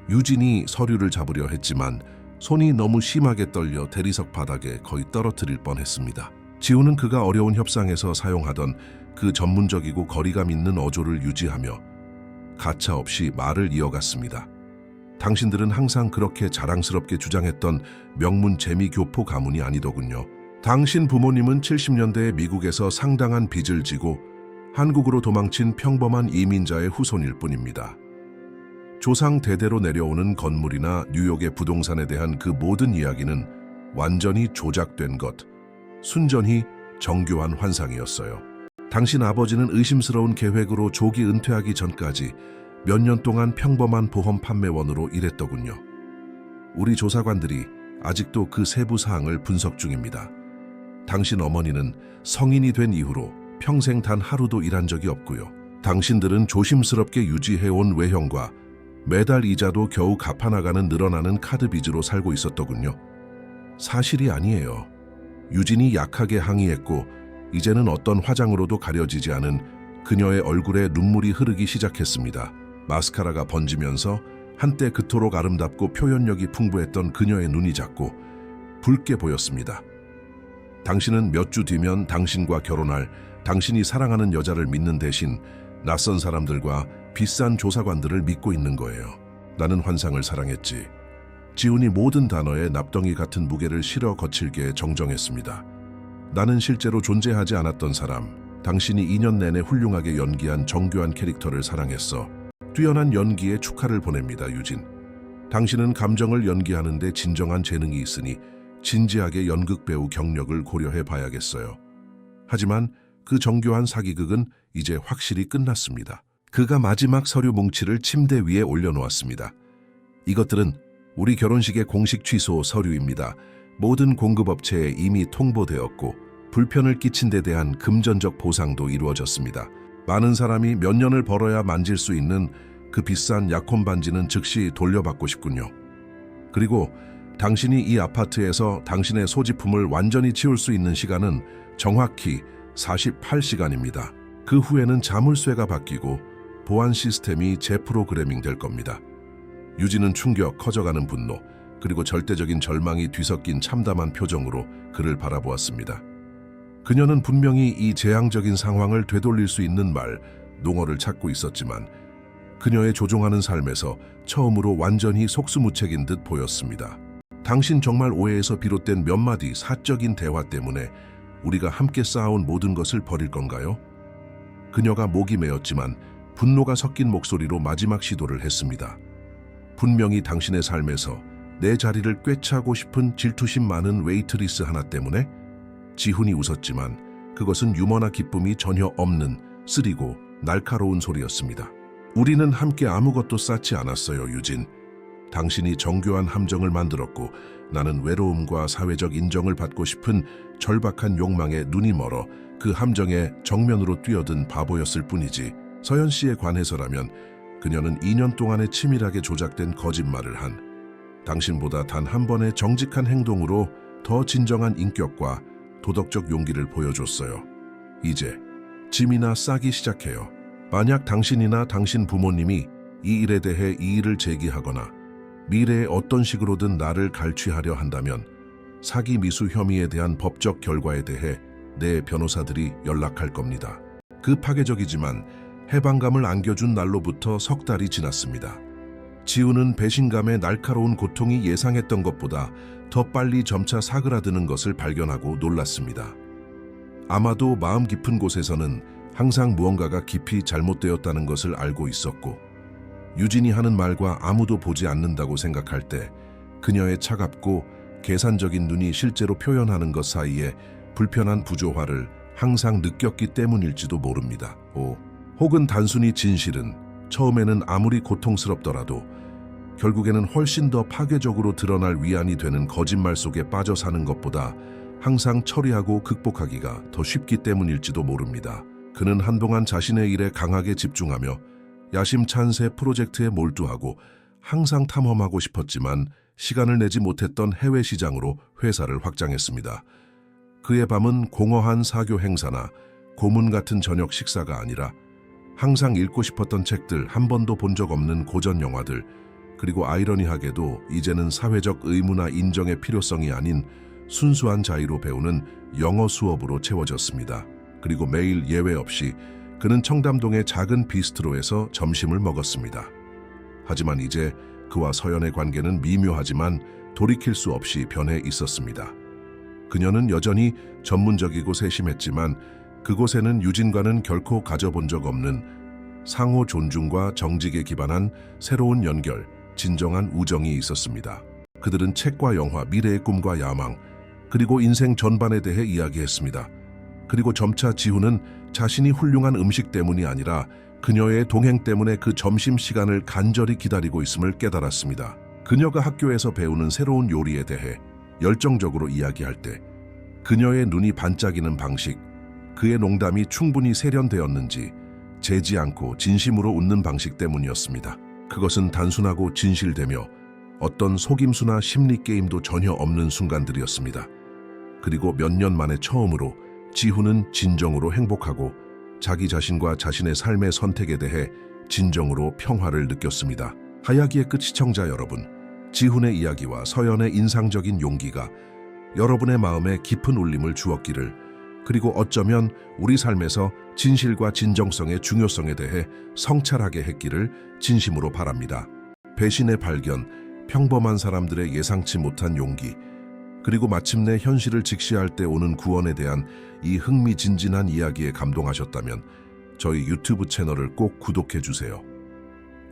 유진이 서류를 잡으려 했지만 손이 너무 심하게 떨려 대리석 바닥에 거의 떨어뜨릴 뻔했습니다. 지우는 그가 어려운 협상에서 사용하던 그 전문적이고 거리감 있는 어조를 유지하며 가차없이 말을 이어갔습니다. 당신들은 항상 그렇게 자랑스럽게 주장했던 명문 재미교포 가문이 아니더군요. 당신 부모님은 70년대에 미국에서 상당한 빚을 지고 한국으로 도망친 평범한 이민자의 후손일 뿐입니다. 조상 대대로 내려오는 건물이나 뉴욕의 부동산에 대한 그 모든 이야기는 완전히 조작된 것, 순전히 정교한 환상이었어요. 당신 아버지는 의심스러운 계획으로 조기 은퇴하기 전까지 몇 년 동안 평범한 보험 판매원으로 일했더군요. 우리 조사관들이 아직도 그 세부 사항을 분석 중입니다. 당신 어머니는 성인이 된 이후로 평생 단 하루도 일한 적이 없고요. 당신들은 조심스럽게 유지해온 외형과 매달 이자도 겨우 갚아나가는 늘어나는 카드 빚으로 살고 있었더군요. 사실이 아니에요. 유진이 약하게 항의했고 이제는 어떤 화장으로도 가려지지 않은 그녀의 얼굴에 눈물이 흐르기 시작했습니다. 마스카라가 번지면서 한때 그토록 아름답고 표현력이 풍부했던 그녀의 눈이 작고 붉게 보였습니다. 당신은 몇 주 뒤면 당신과 결혼할 당신이 사랑하는 여자를 믿는 대신 낯선 사람들과 비싼 조사관들을 믿고 있는 거예요. 나는 환상을 사랑했지. 지훈이 모든 단어에 납덩이 같은 무게를 실어 거칠게 정정했습니다. 나는 실제로 존재하지 않았던 사람, 당신이 2년 내내 훌륭하게 연기한 정교한 캐릭터를 사랑했어. 뛰어난 연기에 축하를 보냅니다, 유진. 당신은 감정을 연기하는 데 진정한 재능이 있으니 진지하게 연극 배우 경력을 고려해 봐야겠어요. 하지만 그 정교한 사기극은 이제 확실히 끝났습니다. 그가 마지막 서류 뭉치를 침대 위에 올려놓았습니다. 이것들은 우리 결혼식의 공식 취소 서류입니다. 모든 공급업체에 이미 통보되었고 불편을 끼친 데 대한 금전적 보상도 이루어졌습니다. 많은 사람이 몇 년을 벌어야 만질 수 있는 그 비싼 약혼 반지는 즉시 돌려받고 싶군요. 그리고 당신이 이 아파트에서 당신의 소지품을 완전히 치울 수 있는 시간은 정확히 48시간입니다. 그 후에는 자물쇠가 바뀌고 보안 시스템이 재프로그래밍 될 겁니다. 유진은 충격, 커져가는 분노, 그리고 절대적인 절망이 뒤섞인 참담한 표정으로 그를 바라보았습니다. 그녀는 분명히 이 재앙적인 상황을 되돌릴 수 있는 말, 농어를 찾고 있었지만 그녀의 조종하는 삶에서 처음으로 완전히 속수무책인 듯 보였습니다. 당신 정말 오해에서 비롯된 몇 마디 사적인 대화 때문에 우리가 함께 쌓아온 모든 것을 버릴 건가요? 그녀가 목이 메었지만 분노가 섞인 목소리로 마지막 시도를 했습니다. 분명히 당신의 삶에서 내 자리를 꿰차고 싶은 질투심 많은 웨이트리스 하나 때문에? 지훈이 웃었지만 그것은 유머나 기쁨이 전혀 없는 쓰리고 날카로운 소리였습니다. 우리는 함께 아무것도 쌓지 않았어요, 유진. 당신이 정교한 함정을 만들었고 나는 외로움과 사회적 인정을 받고 싶은 절박한 욕망에 눈이 멀어 그 함정에 정면으로 뛰어든 바보였을 뿐이지. 서연 씨에 관해서라면 그녀는 2년 동안의 치밀하게 조작된 거짓말을 한 당신보다 단 한 번의 정직한 행동으로 더 진정한 인격과 도덕적 용기를 보여줬어요. 이제 짐이나 싸기 시작해요. 만약 당신이나 당신 부모님이 이 일에 대해 이의를 제기하거나 미래에 어떤 식으로든 나를 갈취하려 한다면 사기 미수 혐의에 대한 법적 결과에 대해 내 변호사들이 연락할 겁니다. 그 파괴적이지만 해방감을 안겨준 날로부터 석 달이 지났습니다. 지우는 배신감의 날카로운 고통이 예상했던 것보다 더 빨리 점차 사그라드는 것을 발견하고 놀랐습니다. 아마도 마음 깊은 곳에서는 항상 무언가가 깊이 잘못되었다는 것을 알고 있었고 유진이 하는 말과 아무도 보지 않는다고 생각할 때 그녀의 차갑고 계산적인 눈이 실제로 표현하는 것 사이에 불편한 부조화를 항상 느꼈기 때문일지도 모릅니다. 혹은 단순히 진실은 처음에는 아무리 고통스럽더라도 결국에는 훨씬 더 파괴적으로 드러날 위안이 되는 거짓말 속에 빠져 사는 것보다 항상 처리하고 극복하기가 더 쉽기 때문일지도 모릅니다. 그는 한동안 자신의 일에 강하게 집중하며 야심찬 새 프로젝트에 몰두하고 항상 탐험하고 싶었지만 시간을 내지 못했던 해외 시장으로 회사를 확장했습니다. 그의 밤은 공허한 사교 행사나 고문 같은 저녁 식사가 아니라 항상 읽고 싶었던 책들, 한 번도 본 적 없는 고전 영화들, 그리고 아이러니하게도 이제는 사회적 의무나 인정의 필요성이 아닌 순수한 자유로 배우는 영어 수업으로 채워졌습니다. 그리고 매일 예외 없이 그는 청담동의 작은 비스트로에서 점심을 먹었습니다. 하지만 이제 그와 서연의 관계는 미묘하지만 돌이킬 수 없이 변해 있었습니다. 그녀는 여전히 전문적이고 세심했지만 그곳에는 유진과는 결코 가져본 적 없는 상호 존중과 정직에 기반한 새로운 연결, 진정한 우정이 있었습니다. 그들은 책과 영화, 미래의 꿈과 야망, 그리고 인생 전반에 대해 이야기했습니다. 그리고 점차 지훈은 자신이 훌륭한 음식 때문이 아니라 그녀의 동행 때문에 그 점심시간을 간절히 기다리고 있음을 깨달았습니다. 그녀가 학교에서 배우는 새로운 요리에 대해 열정적으로 이야기할 때 그녀의 눈이 반짝이는 방식, 그의 농담이 충분히 세련되었는지 재지 않고 진심으로 웃는 방식 때문이었습니다. 그것은 단순하고 진실되며 어떤 속임수나 심리게임도 전혀 없는 순간들이었습니다. 그리고 몇 년 만에 처음으로 지훈은 진정으로 행복하고 자기 자신과 자신의 삶의 선택에 대해 진정으로 평화를 느꼈습니다. 하야기의 끝. 시청자 여러분, 지훈의 이야기와 서연의 인상적인 용기가 여러분의 마음에 깊은 울림을 주었기를, 그리고 어쩌면 우리 삶에서 진실과 진정성의 중요성에 대해 성찰하게 했기를 진심으로 바랍니다. 배신의 발견, 평범한 사람들의 예상치 못한 용기, 그리고 마침내 현실을 직시할 때 오는 구원에 대한 이 흥미진진한 이야기에 감동하셨다면 저희 유튜브 채널을 꼭 구독해 주세요.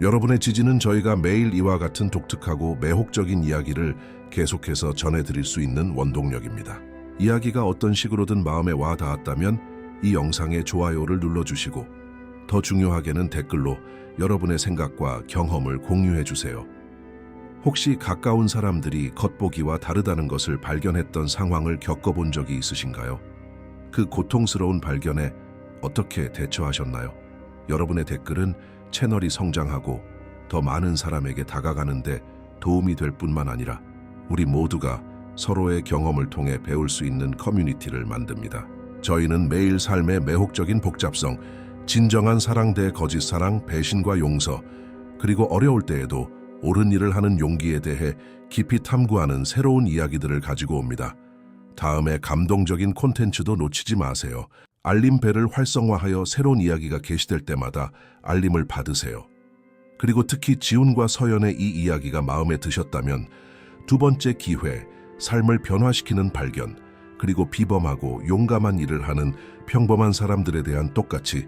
여러분의 지지는 저희가 매일 이와 같은 독특하고 매혹적인 이야기를 계속해서 전해드릴 수 있는 원동력입니다. 이야기가 어떤 식으로든 마음에 와 닿았다면 이 영상에 좋아요를 눌러주시고, 더 중요하게는 댓글로 여러분의 생각과 경험을 공유해 주세요. 혹시 가까운 사람들이 겉보기와 다르다는 것을 발견했던 상황을 겪어본 적이 있으신가요? 그 고통스러운 발견에 어떻게 대처하셨나요? 여러분의 댓글은 채널이 성장하고 더 많은 사람에게 다가가는데 도움이 될 뿐만 아니라 우리 모두가 서로의 경험을 통해 배울 수 있는 커뮤니티를 만듭니다. 저희는 매일 삶의 매혹적인 복잡성, 진정한 사랑 대 거짓 사랑, 배신과 용서, 그리고 어려울 때에도 옳은 일을 하는 용기에 대해 깊이 탐구하는 새로운 이야기들을 가지고 옵니다. 다음에 감동적인 콘텐츠도 놓치지 마세요. 알림벨을 활성화하여 새로운 이야기가 게시될 때마다 알림을 받으세요. 그리고 특히 지훈과 서연의 이 이야기가 마음에 드셨다면 두 번째 기회, 삶을 변화시키는 발견, 그리고 비범하고 용감한 일을 하는 평범한 사람들에 대한 똑같이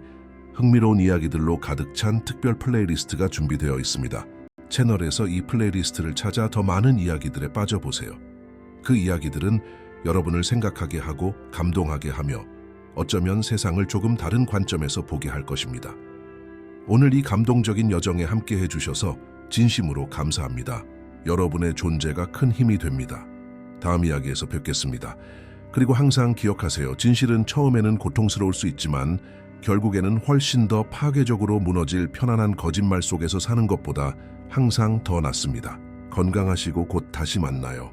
흥미로운 이야기들로 가득 찬 특별 플레이리스트가 준비되어 있습니다. 채널에서 이 플레이리스트를 찾아 더 많은 이야기들에 빠져보세요. 그 이야기들은 여러분을 생각하게 하고 감동하게 하며 어쩌면 세상을 조금 다른 관점에서 보게 할 것입니다. 오늘 이 감동적인 여정에 함께 해주셔서 진심으로 감사합니다. 여러분의 존재가 큰 힘이 됩니다. 다음 이야기에서 뵙겠습니다. 그리고 항상 기억하세요. 진실은 처음에는 고통스러울 수 있지만 결국에는 훨씬 더 파괴적으로 무너질 편안한 거짓말 속에서 사는 것보다 항상 더 낫습니다. 건강하시고 곧 다시 만나요.